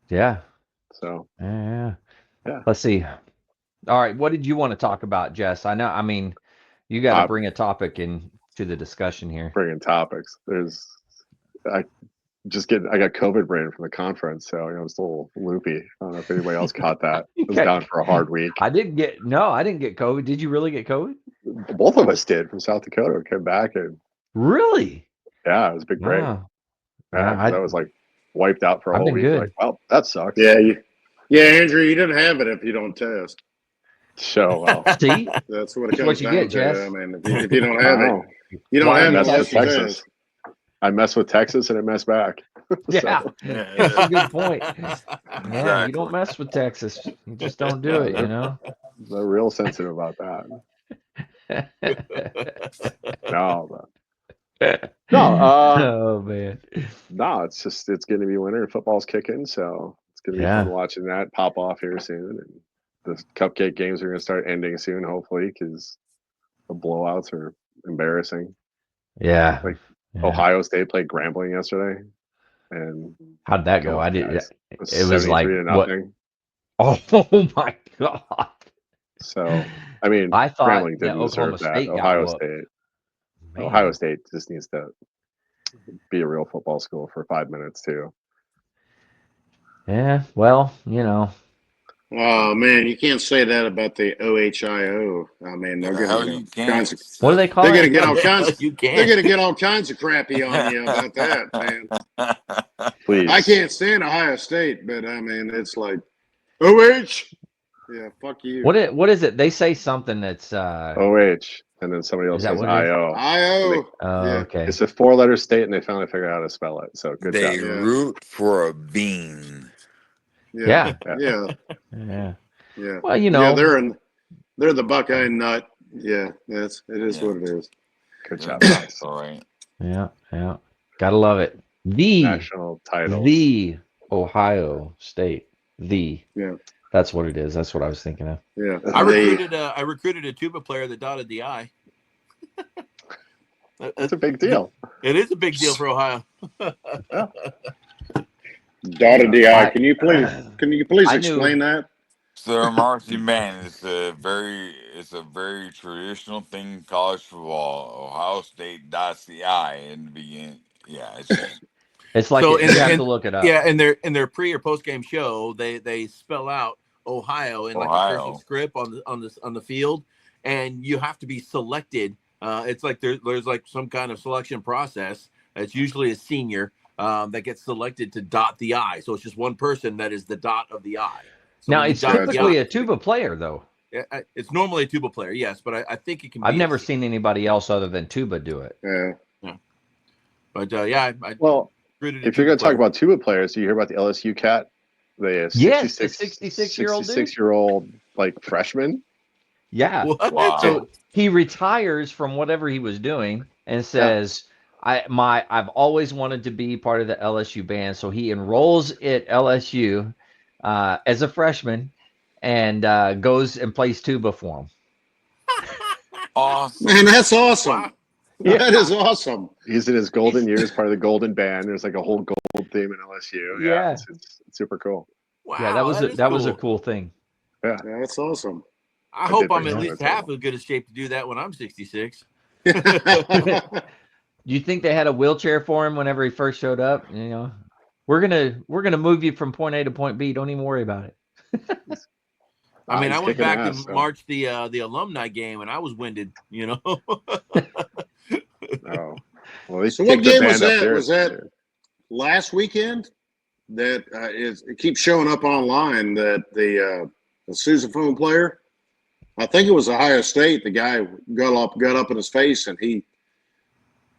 Yeah. So yeah. Let's see. All right, what did you want to talk about, Jess? I mean, you got to bring a topic into the discussion here. Bringing topics. I got COVID brain from the conference, so I was a little loopy. I don't know if anybody else caught that. I was down for a hard week. I didn't get COVID. Did you really get COVID? Both of us did from South Dakota. We came back and really? Yeah, it was a big break. Wow. I was like wiped out for a whole week. Good. Like, well, that sucks. Yeah, Andrew, you didn't have it if you don't test. So well, see, that's what it comes down to. Jess. I mean, if you don't have it, you don't have it. Texas. I mess with Texas and it messed back. Yeah, that's a good point. Yeah, you don't mess with Texas. You just don't do it. They're real sensitive about that. Oh man. No, it's going to be winter and football's kicking, so it's going to be fun watching that pop off here soon. And the cupcake games are going to start ending soon, hopefully, because the blowouts are embarrassing. Yeah. Ohio State played Grambling yesterday, and how'd that go? I did. It was like what? Oh my god! So I mean, I thought Grambling didn't deserve that. Ohio State just needs to be a real football school for 5 minutes too. Yeah, well, Oh man, you can't say that about the OHIO. I mean, they're going to get all kinds of. What do they call it? They're going to get all kinds. They're going to get all kinds of crappy on you about that, man. Please. I can't stand Ohio State, but I mean, it's like OH. Yeah, fuck you. What is it? They say something that's OH, and then somebody else says IO. IO. Okay. It's a 4-letter state, and they finally figured out how to spell it. So good job. They root for a bean. Yeah. Well, they're the Buckeye nut. Yeah, it is what it is. Good job. All right. Yeah. Gotta love it. The national title. The Ohio State Yeah. That's what it is. That's what I was thinking of. Yeah. I recruited a tuba player that dotted the I. That's a big deal. It is a big deal for Ohio. Yeah. Dotted the I. Can you please explain that? So our marching band is a very traditional thing in college football. Ohio State dots the I in the beginning. Yeah, it's like so you have to look it up. Yeah, in their pre or post game show, they spell out Ohio in like a cursive script on the field, and you have to be selected. It's like there's like some kind of selection process. It's usually a senior that gets selected to dot the I. So it's just one person that is the dot of the I. So now it's typically a tuba player, though. It's normally a tuba player, yes, but I think it can. I've never seen anybody else other than tuba do it. Yeah. But yeah, well, if you're going to talk about tuba players, do you hear about the LSU cat? The 66-year-old like freshman. Yeah. Wow. So he retires from whatever he was doing and says, I've always wanted to be part of the LSU band. So he enrolls at LSU as a freshman and goes and plays tuba for him. Awesome. Man, that's awesome. Wow. Yeah. That is awesome. He's in his golden years, part of the golden band. There's like a whole gold theme in LSU. Yeah, it's super cool. Wow, yeah, that was a cool thing. Yeah, that's awesome. I hope I'm at least half as good a shape to do that when I'm 66. Do you think they had a wheelchair for him whenever he first showed up? You know, we're gonna move you from point A to point B. Don't even worry about it. I mean, I went back and marched the alumni game, and I was winded. You know. Oh, well, so what game was that? Was that last weekend? That it keeps showing up online that the sousaphone player. I think it was Ohio State. The guy got up in his face, and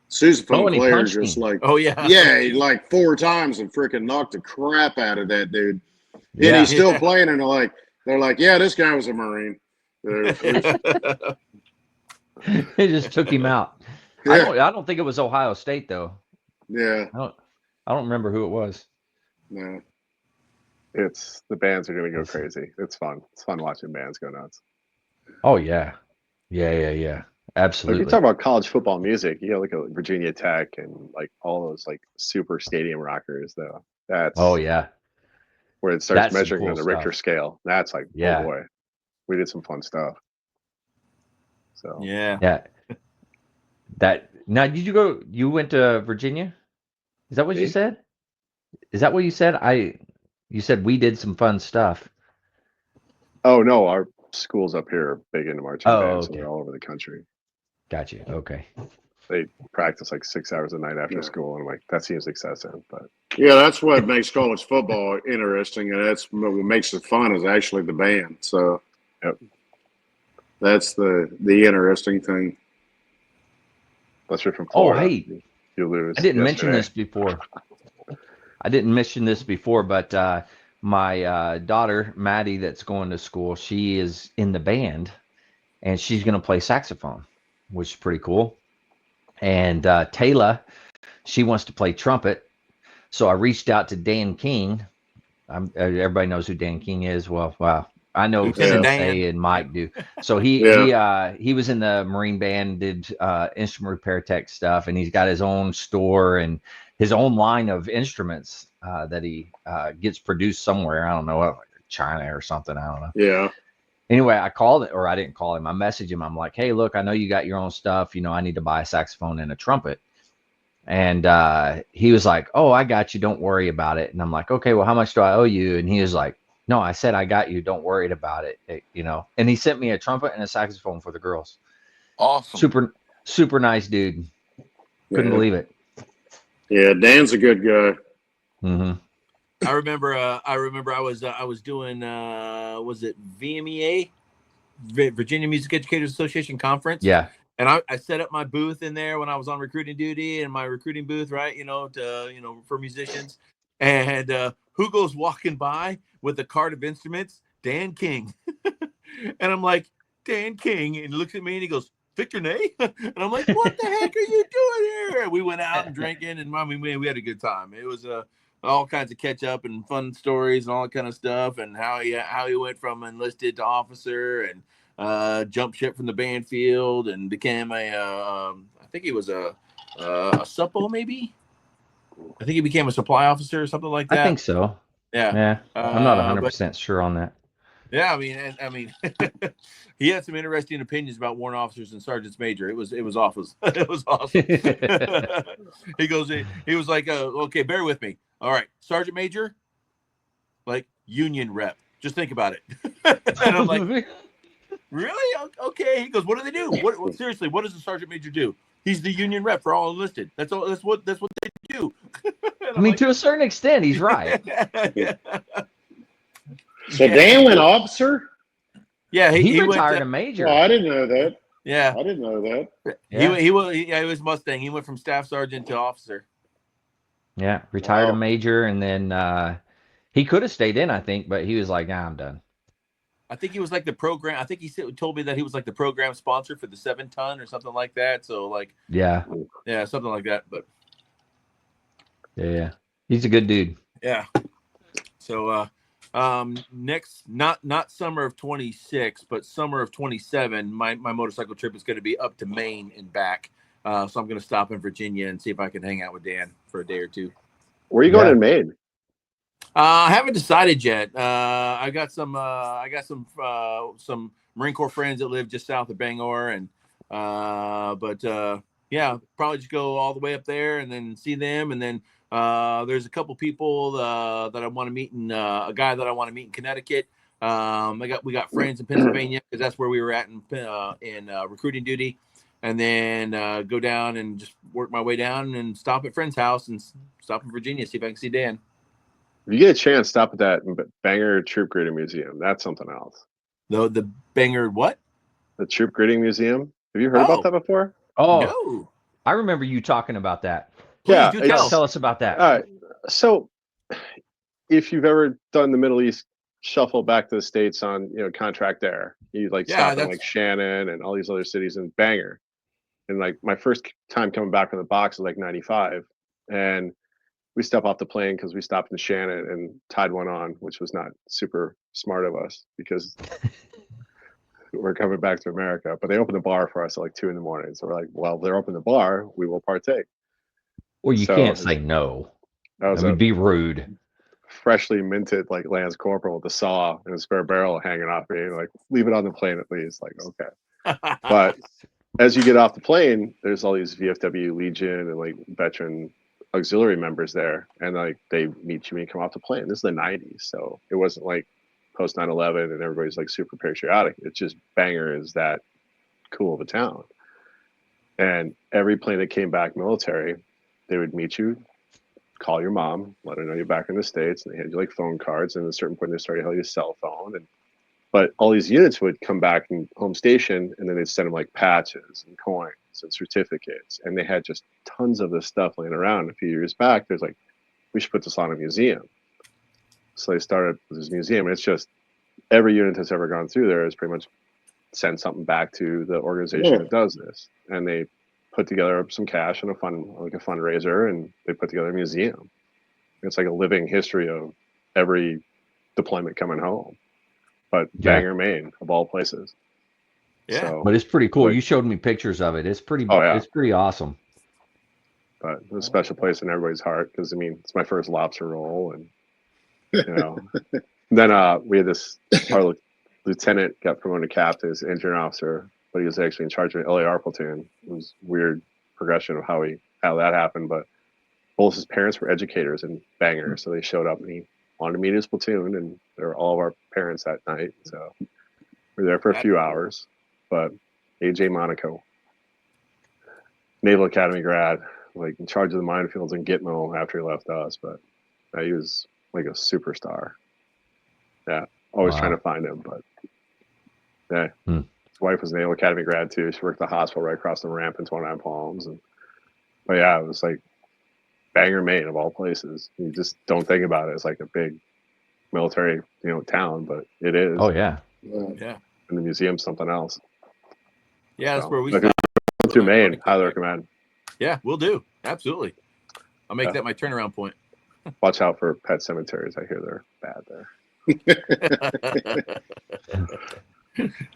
sousaphone player just like, he like 4 times and freaking knocked the crap out of that dude. Yeah. And he's still playing, and they're like, yeah, this guy was a Marine. They just took him out. Yeah. I don't think it was Ohio State though. Yeah. I don't remember who it was. No. The bands are going to go crazy. It's fun. It's fun watching bands go nuts. Oh yeah. Yeah. Absolutely. If you talk about college football music, you know, like a Virginia Tech and like all those like super stadium rockers though. That's where it starts measuring on the Richter scale. That's like, oh boy, we did some fun stuff. So yeah. Now you went to Virginia? Is that what you said? Is that what you said? You said we did some fun stuff. Oh no, our schools up here are big into marching bands, so they're all over the country. Got you. Okay. They practice like 6 hours a night after school, and I'm like, that seems excessive. But yeah, that's what makes college football interesting, and that's what makes it fun is actually the band. So that's the interesting thing. Unless you're from Florida, oh hey, you lose. I didn't mention this before. But my daughter Maddie, that's going to school, she is in the band, and she's going to play saxophone, which is pretty cool. And Taylor, she wants to play trumpet. So I reached out to Dan King. Everybody knows who Dan King is. Well, wow. I know Sensei and Mike do. So he was in the Marine band, did instrument repair tech stuff, and he's got his own store and his own line of instruments that he gets produced somewhere. I don't know, like China or something. I don't know. Yeah. Anyway, I called it, or I didn't call him. I messaged him. I'm like, hey, look, I know you got your own stuff. You know, I need to buy a saxophone and a trumpet. And he was like, oh, I got you. Don't worry about it. And I'm like, okay, well, how much do I owe you? And he was like, no, I said, I got you. Don't worry about it. You know, and he sent me a trumpet and a saxophone for the girls. Awesome. Super, super nice dude. Couldn't believe it. Yeah. Dan's a good guy. Mm-hmm. I remember I was doing, was it VMEA, Virginia Music Educators Association conference? Yeah. And I set up my booth in there when I was on recruiting duty, and my recruiting booth, right, for musicians. And who goes walking by with a cart of instruments? Dan King. And I'm like, Dan King. And he looks at me and he goes, Victor Ney? And I'm like, what the heck are you doing here? And we went out and drinking, and we had a good time. It was all kinds of catch up and fun stories and all that kind of stuff, and how he went from enlisted to officer and jumped ship from the band field and became I think he was a suppo maybe. I think he became a supply officer or something like that. I think so. Yeah. I'm not 100% sure on that. Yeah, I mean, he had some interesting opinions about warrant officers and sergeants major. It was awesome. It was awesome. he was like, okay, bear with me. All right, sergeant major, like union rep. Just think about it. And I'm like, really? Okay. He goes, what do they do? What seriously? What does the sergeant major do? He's the union rep for all enlisted. That's all. That's what they do. I mean, to a certain extent, he's right. So Dan went officer? Yeah, he went retired to major. Oh, I didn't know that. Yeah, I didn't know that. Yeah. He was Mustang. He went from staff sergeant to officer. Yeah, retired to Wow. major, and then he could have stayed in, I think, but he was like, "Nah, I'm done." I think he was like the program. I think he told me that he was like the program sponsor for the 7-ton or something like that. So like, Yeah, something like that. But yeah, he's a good dude. yeah. So next, not summer of 26, but summer of 27, my motorcycle trip is going to be up to Maine and back. So I'm going to stop in Virginia and see if I can hang out with Dan for a day or two. Where are you going in Maine? I haven't decided yet. I got some Marine Corps friends that live just south of Bangor, and yeah, probably just go all the way up there and then see them, and then there's a couple people that I want to meet, and a guy that I want to meet in Connecticut. We got friends in Pennsylvania because that's where we were at in recruiting duty, and then go down and just work my way down and stop at friend's house and stop in Virginia, see if I can see Dan. If you get a chance, stop at that Bangor Troop Grading Museum. That's something else. The Bangor what? The Troop Grading Museum. Have you heard about that before? Oh, no. I remember you talking about that. Yeah, Please do Tell us about that. All right. So, if you've ever done the Middle East shuffle back to the States on contract there, you stop in like Shannon and all these other cities in Bangor. And like my first time coming back from the box was like 95, and we step off the plane because we stopped in Shannon and tied one on, which was not super smart of us because we're coming back to America. But they opened the bar for us at like 2 a.m. So we're like, well, they're open the bar, we will partake. Well, you can't say no. That would be rude. Freshly minted like Lance Corporal with a saw and a spare barrel hanging off me. Like, leave it on the plane at least. Like, okay. But as you get off the plane, there's all these VFW Legion and like veteran auxiliary members there, and like they meet you when you come off the plane. This is the 90s, so it wasn't like post 9/11 and everybody's like super patriotic. It's just Bangor is that cool of a town, and every plane that came back military, they would meet you, call your mom, let her know you're back in the States, and they had you like phone cards, and at a certain point they started having you a cell phone. But all these units would come back in home station, and then they'd send them like patches and coins and certificates, and they had just tons of this stuff laying around. A few years back, there's like, we should put this on a museum. So they started with this museum, and it's just every unit that's ever gone through there has pretty much sent something back to the organization that does this, and they put together some cash and a fundraiser, and they put together a museum. It's like a living history of every deployment coming home. But Bangor, Maine, of all places. Yeah, so, but it's pretty cool. You showed me pictures of it. It's pretty. Oh, yeah. It's pretty awesome. But it's a special place in everybody's heart because I mean it's my first lobster roll, and then we had our lieutenant got promoted to captain as engineer officer, but he was actually in charge of an LAR platoon. It was weird progression of how that happened, but both his parents were educators in Bangor, so they showed up and he wanted to meet his platoon, and they were all of our parents that night. So we were there for a few hours. But AJ Monaco, Naval Academy grad, like in charge of the minefields in Gitmo after he left us. But he was like a superstar. Yeah, always trying to find him. But yeah, his wife was a Naval Academy grad too. She worked at the hospital right across the ramp in 29 Palms. But yeah, it was like Bangor, Maine, of all places. You just don't think about it. It's like a big military, town, but it is. Oh yeah. Yeah. And the museum's something else. Yeah, that's where we start. Through Maine, highly recommend. Yeah, we'll do. Absolutely. I'll make that my turnaround point. Watch out for pet cemeteries. I hear they're bad there.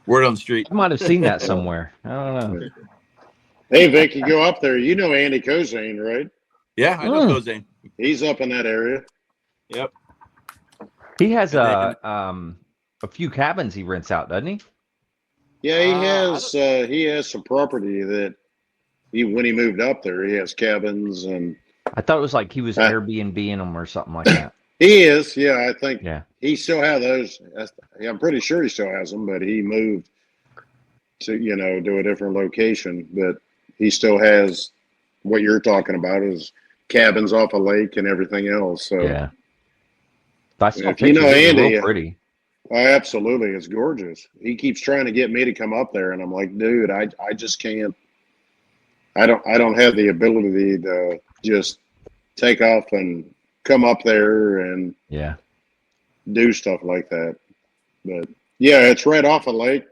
Word on the street. I might have seen that somewhere. I don't know. Hey, Vic, you go up there. You know Andy Kozane, right? Yeah, I know Kozane. He's up in that area. Yep. He has a few cabins he rents out, doesn't he? Yeah, he has some property that when he moved up there, he has cabins and. I thought it was like he was Airbnb-ing them or something like that. He is, yeah. I think he still has those. I'm pretty sure he still has them, but he moved to to a different location. But he still has what you're talking about is cabins off a lake and everything else. So yeah, I saw if you know Andy, real pretty. Oh, absolutely, it's gorgeous. He keeps trying to get me to come up there, and I'm like, dude, I just can't. I don't have the ability to just take off and come up there and do stuff like that. But yeah, it's right off a lake.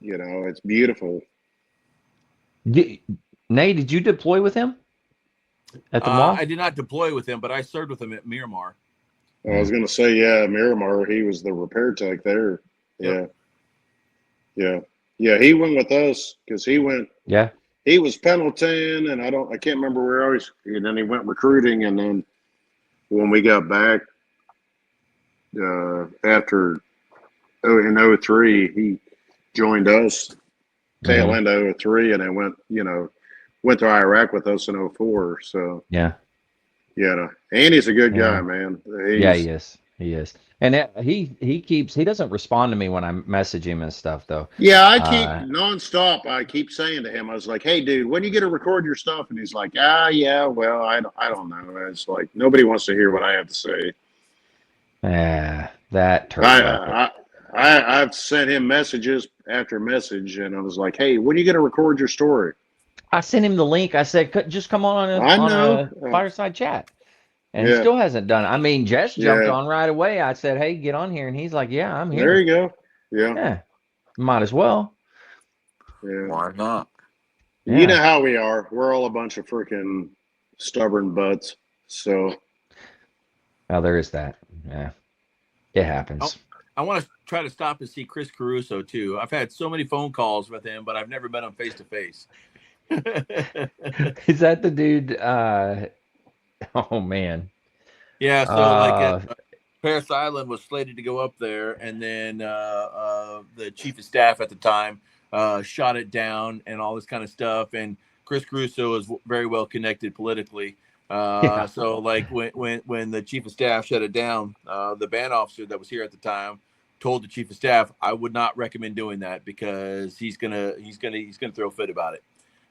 It's beautiful. Nate, did you deploy with him at the mall? I did not deploy with him, but I served with him at Miramar. I was going to say, Miramar. He was the repair tech there. Yeah, yeah. He went with us because he went. Yeah. He was Pendleton, and I can't remember where else. And then he went recruiting, and then when we got back after in 03, he joined us tail end of 03, and then went to Iraq with us in 04. So yeah, Andy's a good guy, man. He is. And he doesn't respond to me when I message him and stuff, though. Yeah, I keep nonstop. I keep saying to him, I was like, "Hey, dude, when you get to record your stuff?" And he's like, yeah, well, I don't know." It's like nobody wants to hear what I have to say. Yeah, that turns I've sent him messages after message, and I was like, "Hey, when are you going to record your story?" I sent him the link. I said, "Just come on a Fireside chat." And he still hasn't done it. I mean, Jess jumped on right away. I said, "Hey, get on here." And he's like, "Yeah, I'm here." There you go. Yeah. Might as well. Yeah. Why not? Yeah. You know how we are. We're all a bunch of freaking stubborn butts. So. Well, there is that. Yeah. It happens. I want to try to stop and see Chris Caruso, too. I've had so many phone calls with him, but I've never met him face to face. Is that the dude? Oh man. Yeah, so Paris Island was slated to go up there, and then the chief of staff at the time shot it down and all this kind of stuff. And Chris Caruso is very well connected politically. So like when the chief of staff shut it down, the band officer that was here at the time told the chief of staff, "I would not recommend doing that because he's gonna throw a fit about it."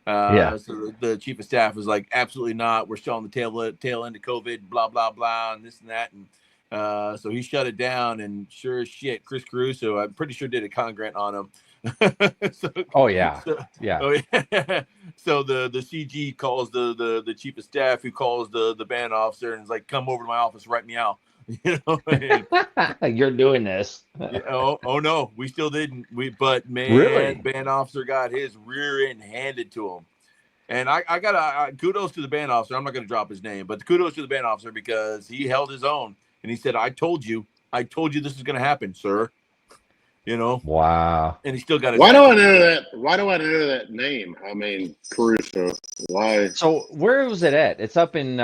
So the chief of staff was like, "Absolutely not. We're still on the tail end of COVID, blah, blah, blah, and this and that." And so he shut it down, and sure as shit, Chris Caruso, I'm pretty sure, did a con grant on him. So the CG calls the chief of staff, who calls the band officer, and is like, "Come over to my office, write me out." You're doing this. Oh no, we still didn't. But band officer got his rear end handed to him. And I got kudos to the band officer. I'm not going to drop his name, but kudos to the band officer because he held his own and he said, I told you this is going to happen, sir." Wow. And he still got his. Why do I know that? Why do I know that name? I mean, Caruso. Why? So where was it at? It's up in.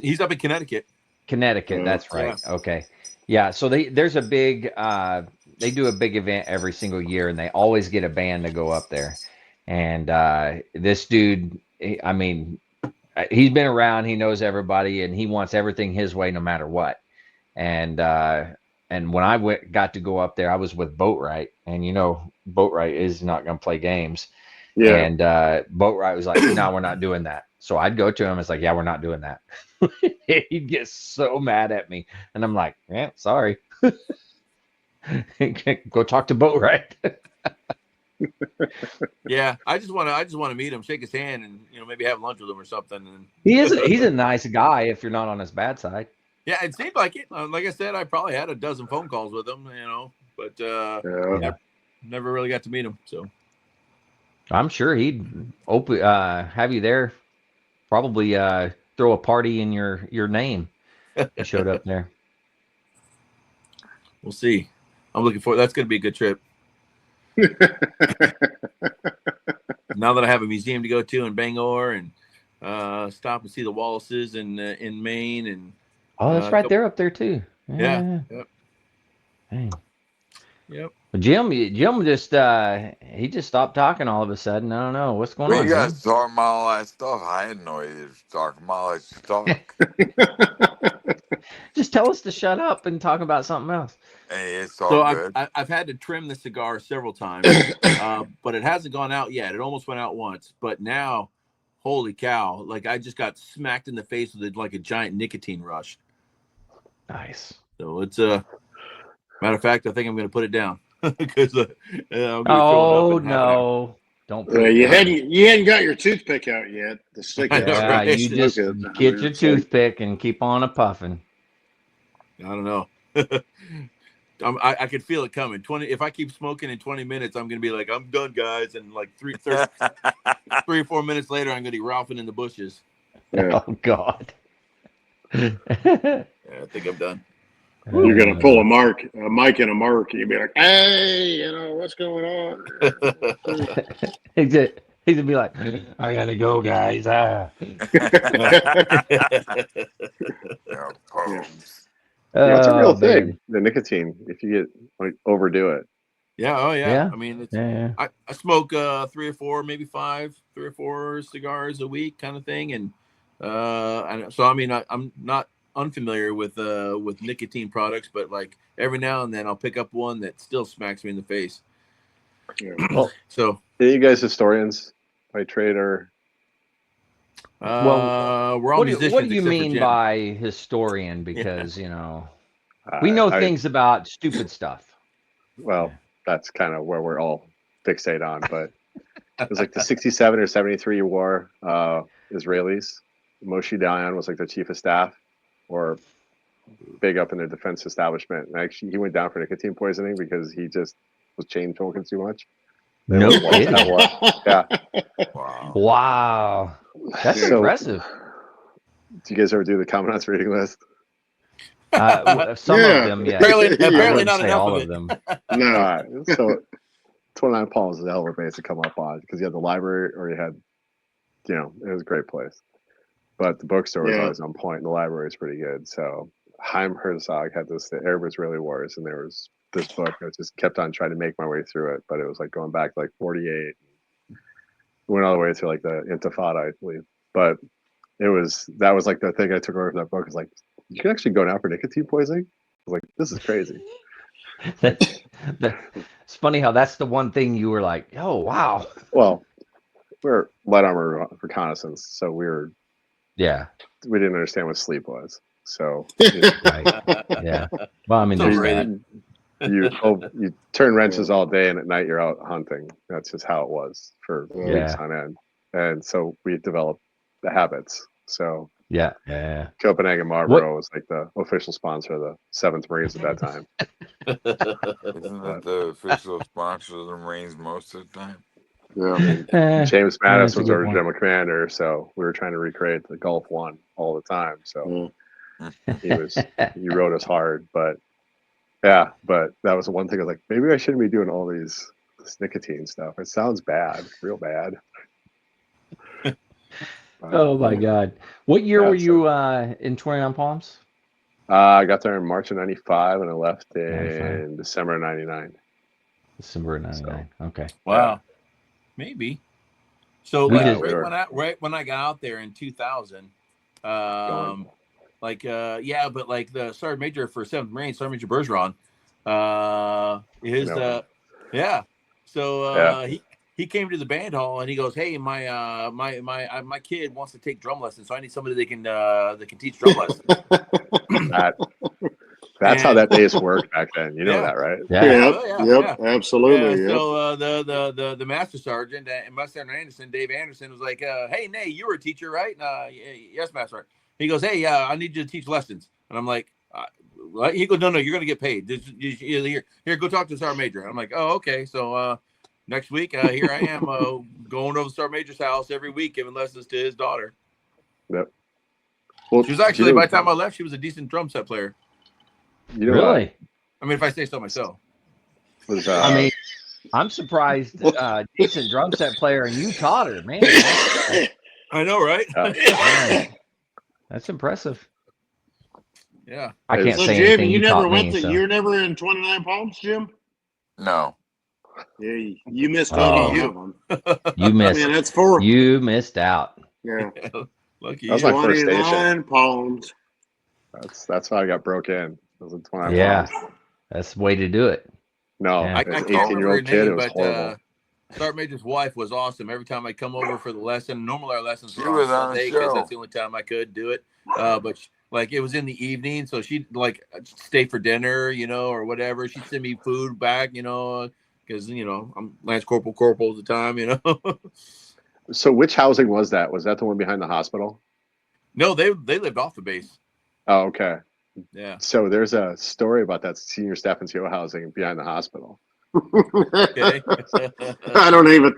He's up in Connecticut. That's right. Yeah. Okay. Yeah. So there's a big. They do a big event every single year, and they always get a band to go up there. And this dude, I mean, he's been around. He knows everybody, and he wants everything his way, no matter what. And when I got to go up there, I was with Boatwright, and Boatwright is not going to play games. Yeah. And Boatwright was like, "No, we're not doing that." So I'd go to him. It's like, "Yeah, we're not doing that." He'd get so mad at me, and I'm like, "Yeah, sorry." Go talk to Boatwright. Yeah, I just want to meet him, shake his hand, and maybe have lunch with him or something. And he's a nice guy if you're not on his bad side. Yeah, it seemed like it. Like I said, I probably had a dozen phone calls with him, but never really got to meet him. So I'm sure he'd have you there. Probably throw a party in your name. You showed up there. We'll see. I'm looking forward. That's going to be a good trip. Now that I have a museum to go to in Bangor and stop and see the Wallaces in Maine and that's right there up there too. Yeah. Yep. Hey. Yep. Well, Jim just he just stopped talking all of a sudden. I don't know what's going on. You guys Jim? talking about all that stuff. I had no idea to talk about that stuff. Just tell us to shut up and talk about something else. Hey, it's all So good. I've had to trim the cigar several times, but it hasn't gone out yet. It almost went out once, but now, holy cow! Like I just got smacked in the face with like a giant nicotine rush. Nice. So it's a matter of fact, I think I'm going to put it down because I'm going to Oh no! Don't put it you down. hadn't got your toothpick out yet. The stick. Yeah, you just get your toothpick and keep on a puffing. I don't know. I could feel it coming. If I keep smoking in 20 minutes, I'm going to be like, I'm done, guys. And like 3 or 4 minutes later, I'm going to be ralphing in the bushes. Yeah. Oh God. Yeah, I think I'm done. You're going to pull a Mike and a Mark. You'll be like, hey, what's going on? He's going to be like, I got to go, guys. It's a real man. thing. The nicotine, if you get overdo it. Yeah. Oh yeah. Yeah. I mean, it's, Yeah. I smoke 3 or 4, maybe 5, 3 or 4 cigars a week, kind of thing, and so I mean, I'm not unfamiliar with nicotine products, but like every now and then I'll pick up one that still smacks me in the face. Yeah. Well, so are you guys historians by trade or? Well, we're all musicians. What do you except for mean Jim. by historian? Because we know things about stupid stuff. Well, that's kind of where we're all fixate on. But it was like the 67 or 73 war Israelis. Moshe Dayan was like the chief of staff, or big up in their defense establishment. And actually, he went down for nicotine poisoning because he just was chain smoking too much. No kidding. Yeah. Wow. That's impressive. Do you guys ever do the commandant's reading list? Some of them, yeah. Apparently not say enough all of of them. No. So 29 Palms is a hell of a base to come up on because you had the library or you had, it was a great place. But the bookstore was always on point and the library was pretty good. So Chaim Herzog had the Arab Israeli Wars, and there was this book. I just kept on trying to make my way through it, but it was like going back to like 48. Went all the way to like the Intifada, I believe. But that was like the thing I took away from that book is like, you can actually go down for nicotine poisoning. I was like, this is crazy. It's funny how that's the one thing you were like, oh wow. Well, we're light armor reconnaissance, so we didn't understand what sleep was. So right. Yeah. Well, I mean, you turn wrenches all day, and at night you're out hunting. That's just how it was for weeks on end. And so we developed the habits. So Copenhagen Marlboro was like the official sponsor of the 7th Marines at that time. Isn't that the official sponsor of the Marines most of the time? Yeah. James Mattis was our general commander, so we were trying to recreate the Gulf One all the time. So he wrote us hard, but that was the one thing I was like, maybe I shouldn't be doing all this nicotine stuff. It sounds bad, real bad. Oh my God! What year were you in 29 Palms? I got there in March of '95, and I left in December of '99. December of '99. So, okay. Wow. Maybe. So right when I got out there in 2000, but like the Sergeant Major for 7th Marine, Sergeant Major Bergeron, he came to the band hall and he goes, "Hey, my kid wants to take drum lessons, so I need somebody that can teach drum lessons." That's how that base worked back then. You know that, right? Yeah. Absolutely. So the master sergeant and Master Anderson, Dave Anderson, was like, "Hey, Nay, you were a teacher, right?" Yes, Master. He goes, "Hey, I need you to teach lessons," and I'm like, he goes, "No, you're going to get paid. Here, go talk to the Sergeant Major." I'm like, "Oh, okay." So next week, here I am going over to the Sergeant Major's house every week, giving lessons to his daughter. Yep. Well, She was actually, by the time I left, she was a decent drum set player. You know Really? I mean, if I say so myself. I mean, I'm surprised. Decent drum set player, and you taught her, man. I know, right? Man, that's impressive. Yeah. I can't so say Jim, anything. you never taught went me, to. so. You're never in 29 Palms, Jim. No. Yeah, you missed out on that one. You missed. Man, that's 4. You missed out. Yeah. Lucky That was you. my first 29 station. Palms. That's how I got broke in. It was in 29 Palms. That's the way to do it. No, Yeah. as I an can't remember her 18-year-old kid, name, it was but horrible. Sergeant Major's wife was awesome. Every time I come over for the lesson, normally our lessons She were was on on a Sunday because show. that's the only time I could do it. But like it was in the evening, so she'd like stay for dinner, or whatever. She'd send me food back, because I'm Lance Corporal at the time, So which housing was that? Was that the one behind the hospital? No, they lived off the base. Oh, okay. Yeah. So there's a story about that senior staff and CO housing behind the hospital. Okay. I don't even.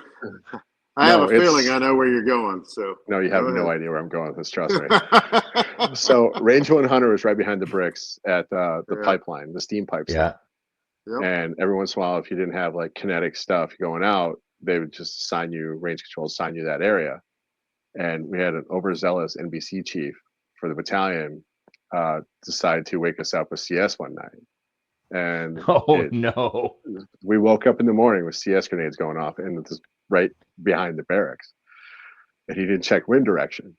I No, have a feeling I know where you're going. So No, you have no idea where I'm going with this. Trust me. So Range 100 was right behind the bricks at the pipeline, the steam pipes. Yeah. Yep. And every once in a while, if you didn't have like kinetic stuff going out, they would just assign you range control, assign you that area. And we had an overzealous NBC chief for the battalion decide to wake us up with CS one night. And no. We woke up in the morning with CS grenades going off and it's right behind the barracks. And he didn't check wind direction.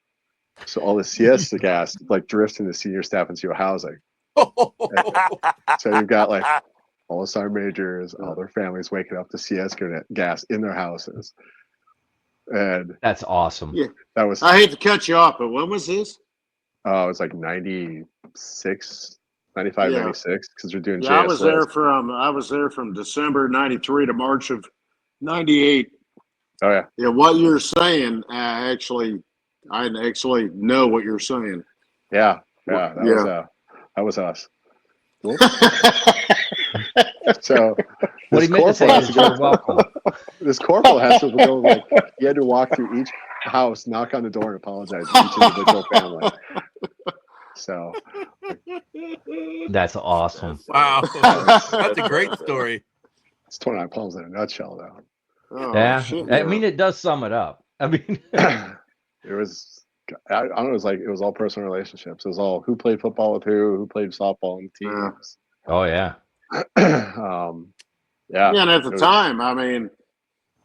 So all the CS gas like drifts into senior staff and CO housing. So you've got like all the sergeant majors, all their families waking up to CS gas in their houses. And that's awesome. Yeah. That was. I hate to cut you off, but when was this? It was like 96, 95, 96, because we're doing JS. I was there from December 93 to March of 98. Oh yeah. Yeah, what you're saying, I actually know what you're saying. Yeah, that was us. So what he meant to say is you're welcome. This corporal has to go like he had to walk through each house, knock on the door, and apologize to each individual family. So that's awesome. Wow, that's a great story. It's 29 Palms in a nutshell, though. Oh, yeah, shit, I mean it does sum it up. I mean, it was. I don't know. It was all personal relationships. It was all who played football with who played softball in teams. Oh yeah. Yeah, and at the time, I mean,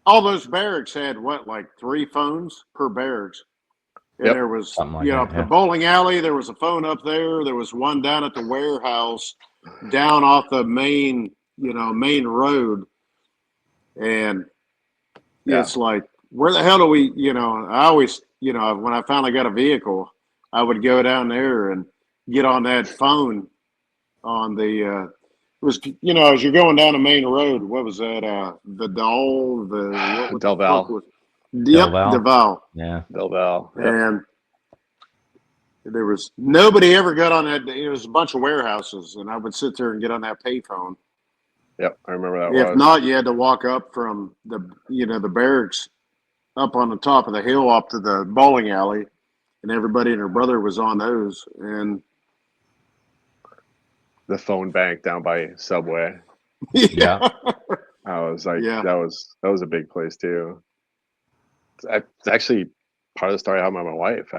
all those barracks had like 3 phones per barracks. And there was, the bowling alley, there was a phone up there. There was one down at the warehouse, down off the main road. And it's like, where the hell do we, I always, when I finally got a vehicle, I would go down there and get on that phone on the, it was, as you're going down the main road, what was that? The Del Val. Yep, Del Val. Yeah. Del Val. Yep. And there was nobody ever got on that. It was a bunch of warehouses, and I would sit there and get on that payphone. Yep, I remember that. If not, you had to walk up from the barracks up on the top of the hill up to the bowling alley, and everybody and her brother was on those. And the phone bank down by Subway. Yeah. I was like, that was a big place too. It's actually part of the story I had with my wife.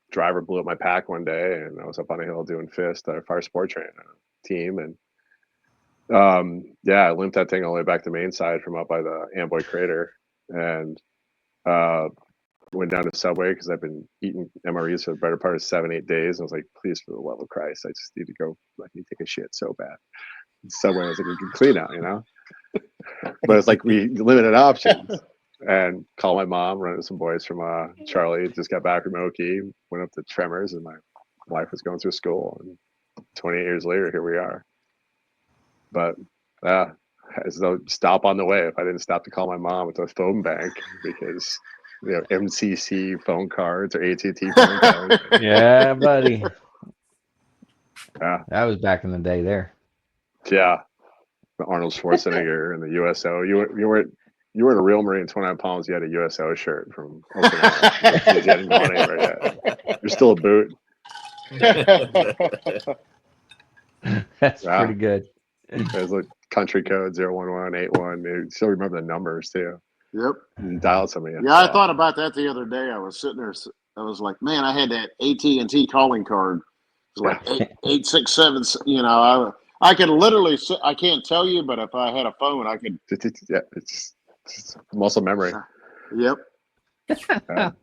Driver blew up my pack one day, and I was up on a hill doing fist at a fire sport training team, and I limped that thing all the way back to Main Side from up by the Amboy Crater, and went down to Subway because I've been eating MREs for the better part of 7-8 days. And I was like, please, for the love of Christ, I just need to go. Let me take a shit so bad. And Subway, I was like, you can clean out, But it's like we limited options. And call my mom, run into some boys from Charlie, just got back from Okie, went up to Tremors, and my wife was going through school. And 28 years later, here we are. But as though stop on the way if I didn't stop to call my mom with a phone bank because MCC phone cards or AT&T phone cards. Yeah, buddy. Yeah, that was back in the day there. Yeah, the Arnold Schwarzenegger and the USO. You were a real Marine 29 Palms. You had a USO shirt from Okinawa. You hadn't gone anywhere yet. You're still a boot. That's Wow. pretty good. There's like country code 01181. You still remember the numbers too. Yep. You dial somebody. Yeah, I thought about that the other day. I was sitting there. I was like, man, I had that AT&T calling card. It was like 867. You know, I can literally. I can't tell you, but if I had a phone, I could. Yeah, it's just muscle memory. Yep. Because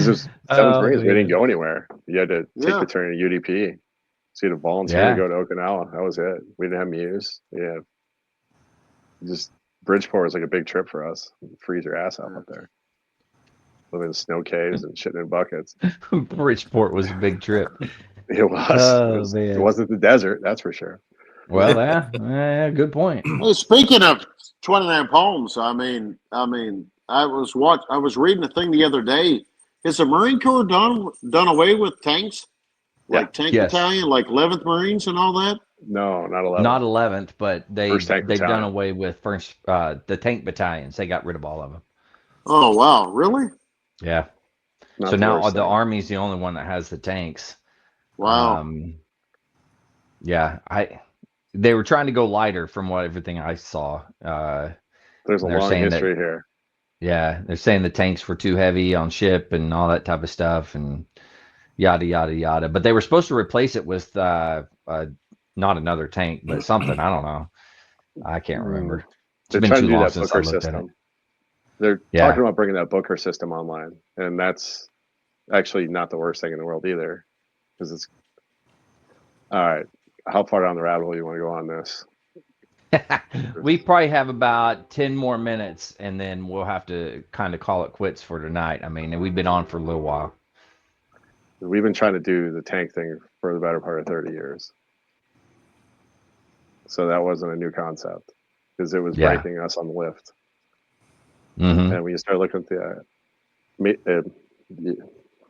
there's 7th Marines, we didn't go anywhere. You had to take the turn at UDP. So you had to volunteer to go to Okinawa. That was it. We didn't have Muse. Yeah. Just Bridgeport was like a big trip for us. Freeze your ass off up there. Living in snow caves and shitting in buckets. Bridgeport was a big trip. It was. It wasn't the desert, that's for sure. Well, yeah, good point. Hey, speaking of 29 Palms, I was reading a thing the other day. Is the Marine Corps done away with tanks? Like tank battalion, like 11th Marines and all that? No, not 11th. Not 11th, but they've done away with first the tank battalions. They got rid of all of them. Oh wow, really? Yeah. So now the Army's the only one that has the tanks. Wow. Yeah, they were trying to go lighter from everything I saw. There's a long history here. Yeah, they're saying the tanks were too heavy on ship and all that type of stuff and yada yada yada. But they were supposed to replace it with not another tank, but something. I don't know. I can't remember. They're trying to do that Booker system. They're talking about bringing that Booker system online, and that's actually not the worst thing in the world either, because it's all right. How far down the rabbit hole you want to go on this? We probably have about 10 more minutes, and then we'll have to kind of call it quits for tonight. I mean, we've been on for a little while. We've been trying to do the tank thing for the better part of 30 years. So that wasn't a new concept, because it was breaking us on the lift. Mm-hmm. And when you start looking at the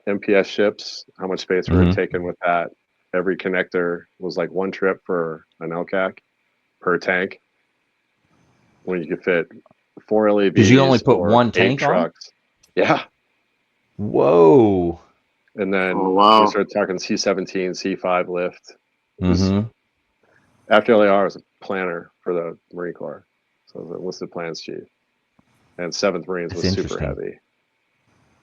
MPS ships, how much space we were taking with that, every connector was like one trip for an LCAC per tank. When you could fit 4 LAVs. Did you only put one tank trucks? Yeah. Whoa. And then we started talking C-17, C-5 lift. After LAR was a planner for the Marine Corps. So I was an enlisted plans chief. And 7th Marines was super heavy.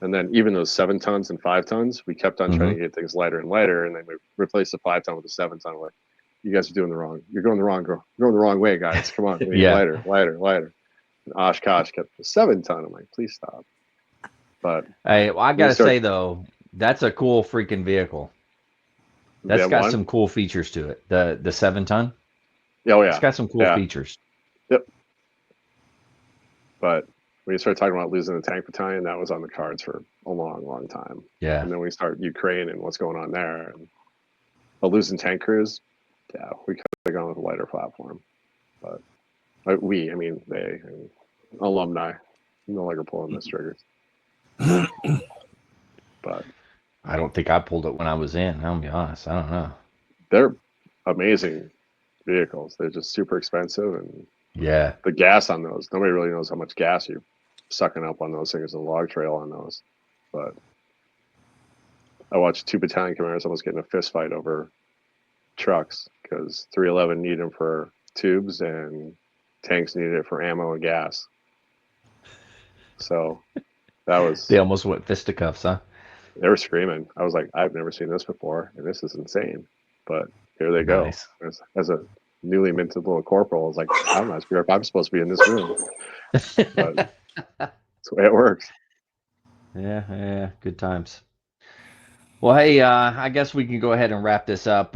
And then even those 7 tons and 5 tons, we kept on trying to get things lighter and lighter. And then we replaced the 5 ton with the 7 ton. We're like, you guys are doing the wrong. You're going the wrong way, guys. Come on, we need lighter. And Oshkosh kept the 7 ton. I'm like, please stop. But hey, well, I gotta say though, that's a cool freaking vehicle. That's got some cool features to it. The 7 ton. Oh yeah, it's got some cool features. Yep. But when you start talking about losing the tank battalion, that was on the cards for a long, long time. Yeah. And then we start Ukraine and what's going on there. But losing tank crews, we could have gone with a lighter platform. But they, alumni, no longer pulling those triggers. But I don't think I pulled it when I was in. I'll be honest. I don't know. They're amazing vehicles. They're just super expensive, and the gas on those, nobody really knows how much gas you're sucking up on those things. A log trail on those. But I watched 2 battalion commanders almost get in a fist fight over trucks because 311 needed them for tubes and tanks needed it for ammo and gas. So that was... They almost went fisticuffs, huh? They were screaming. I was like, I've never seen this before, and this is insane. But here they go. Nice. As a newly minted little corporal, I was like, I'm not sure if I'm supposed to be in this room. But that's the way it works. Yeah, good times. Well, hey, I guess we can go ahead and wrap this up.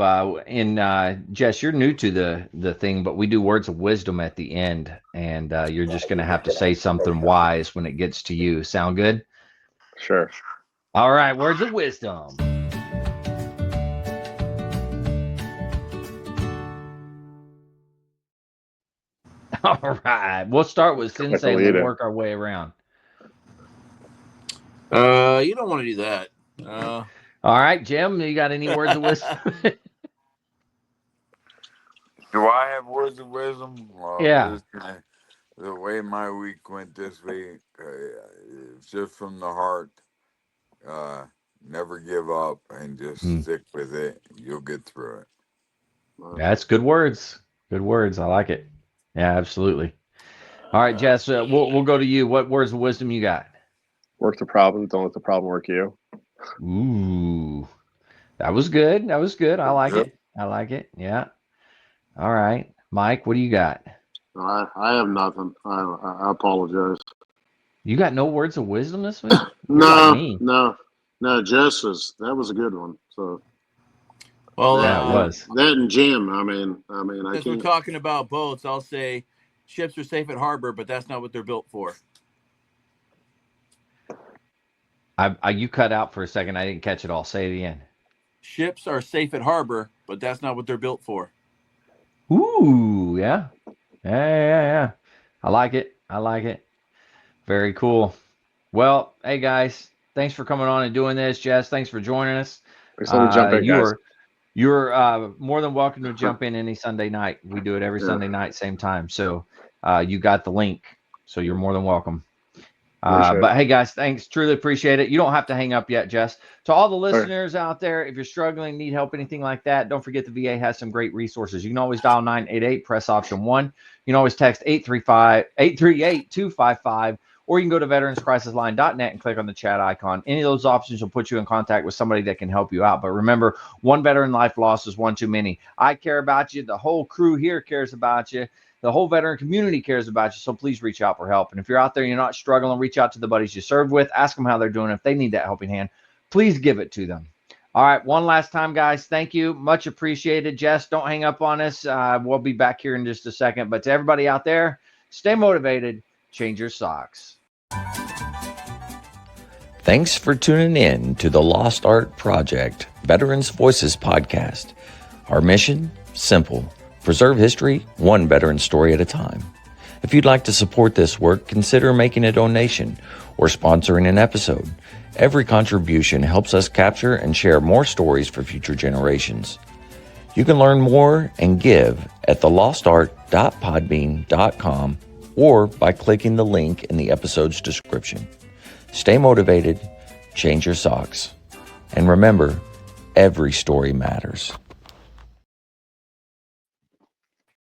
Jess, you're new to the thing, but we do words of wisdom at the end, and you're just going to have to say something wise when it gets to you. Sound good? Sure. All right, words of wisdom. All right, we'll start with Sensei and then work our way around. You don't want to do that. All right, Jim, you got any words of wisdom? Do I have words of wisdom? Well, yeah. The way my week went this week, it's just from the heart. never give up and just stick with it. You'll get through it. That's good words. Good words. I like it. Yeah, absolutely. All right, Jess, we'll go to you. What words of wisdom you got? Work the problem. Don't let the problem work you. Ooh, that was good. That was good. I like it. I like it. Yeah. All right, Mike, what do you got? I have nothing. I apologize. You got no words of wisdom this week? You're No, like me. no. Jess that was a good one. So Well, Yeah, it was. that and Jim. I mean, I since can't. we're talking about boats, I'll say ships are safe at harbor, but that's not what they're built for. You cut out for a second. I didn't catch it all. Say it again. Ships are safe at harbor, but that's not what they're built for. Ooh, yeah. Yeah. I like it. I like it. Very cool. Well, hey guys, thanks for coming on and doing this. Jess, thanks for joining us. Thanks for letting me jump in, guys. You're more than welcome to jump in any Sunday night. We do it every Sunday night, same time. So you got the link. So you're more than welcome. But hey guys, thanks. Truly appreciate it. You don't have to hang up yet, Jess. To all the listeners out there, if you're struggling, need help, anything like that, don't forget the VA has some great resources. You can always dial 988, press option 1. You can always text 838-255, or you can go to veteranscrisisline.net and click on the chat icon. Any of those options will put you in contact with somebody that can help you out. But remember, one veteran life lost is one too many. I care about you. The whole crew here cares about you. The whole veteran community cares about you, so please reach out for help. And if you're out there and you're not struggling, reach out to the buddies you served with. Ask them how they're doing. If they need that helping hand, please give it to them. All right, one last time, guys. Thank you. Much appreciated. Jess, don't hang up on us. We'll be back here in just a second. But to everybody out there, stay motivated. Change your socks. Thanks for tuning in to the Lost Art Project Veterans Voices podcast. Our mission? Simple. Preserve history, one veteran story at a time. If you'd like to support this work, consider making a donation or sponsoring an episode. Every contribution helps us capture and share more stories for future generations. You can learn more and give at thelostart.podbean.com or by clicking the link in the episode's description. Stay motivated, change your socks, and remember, every story matters.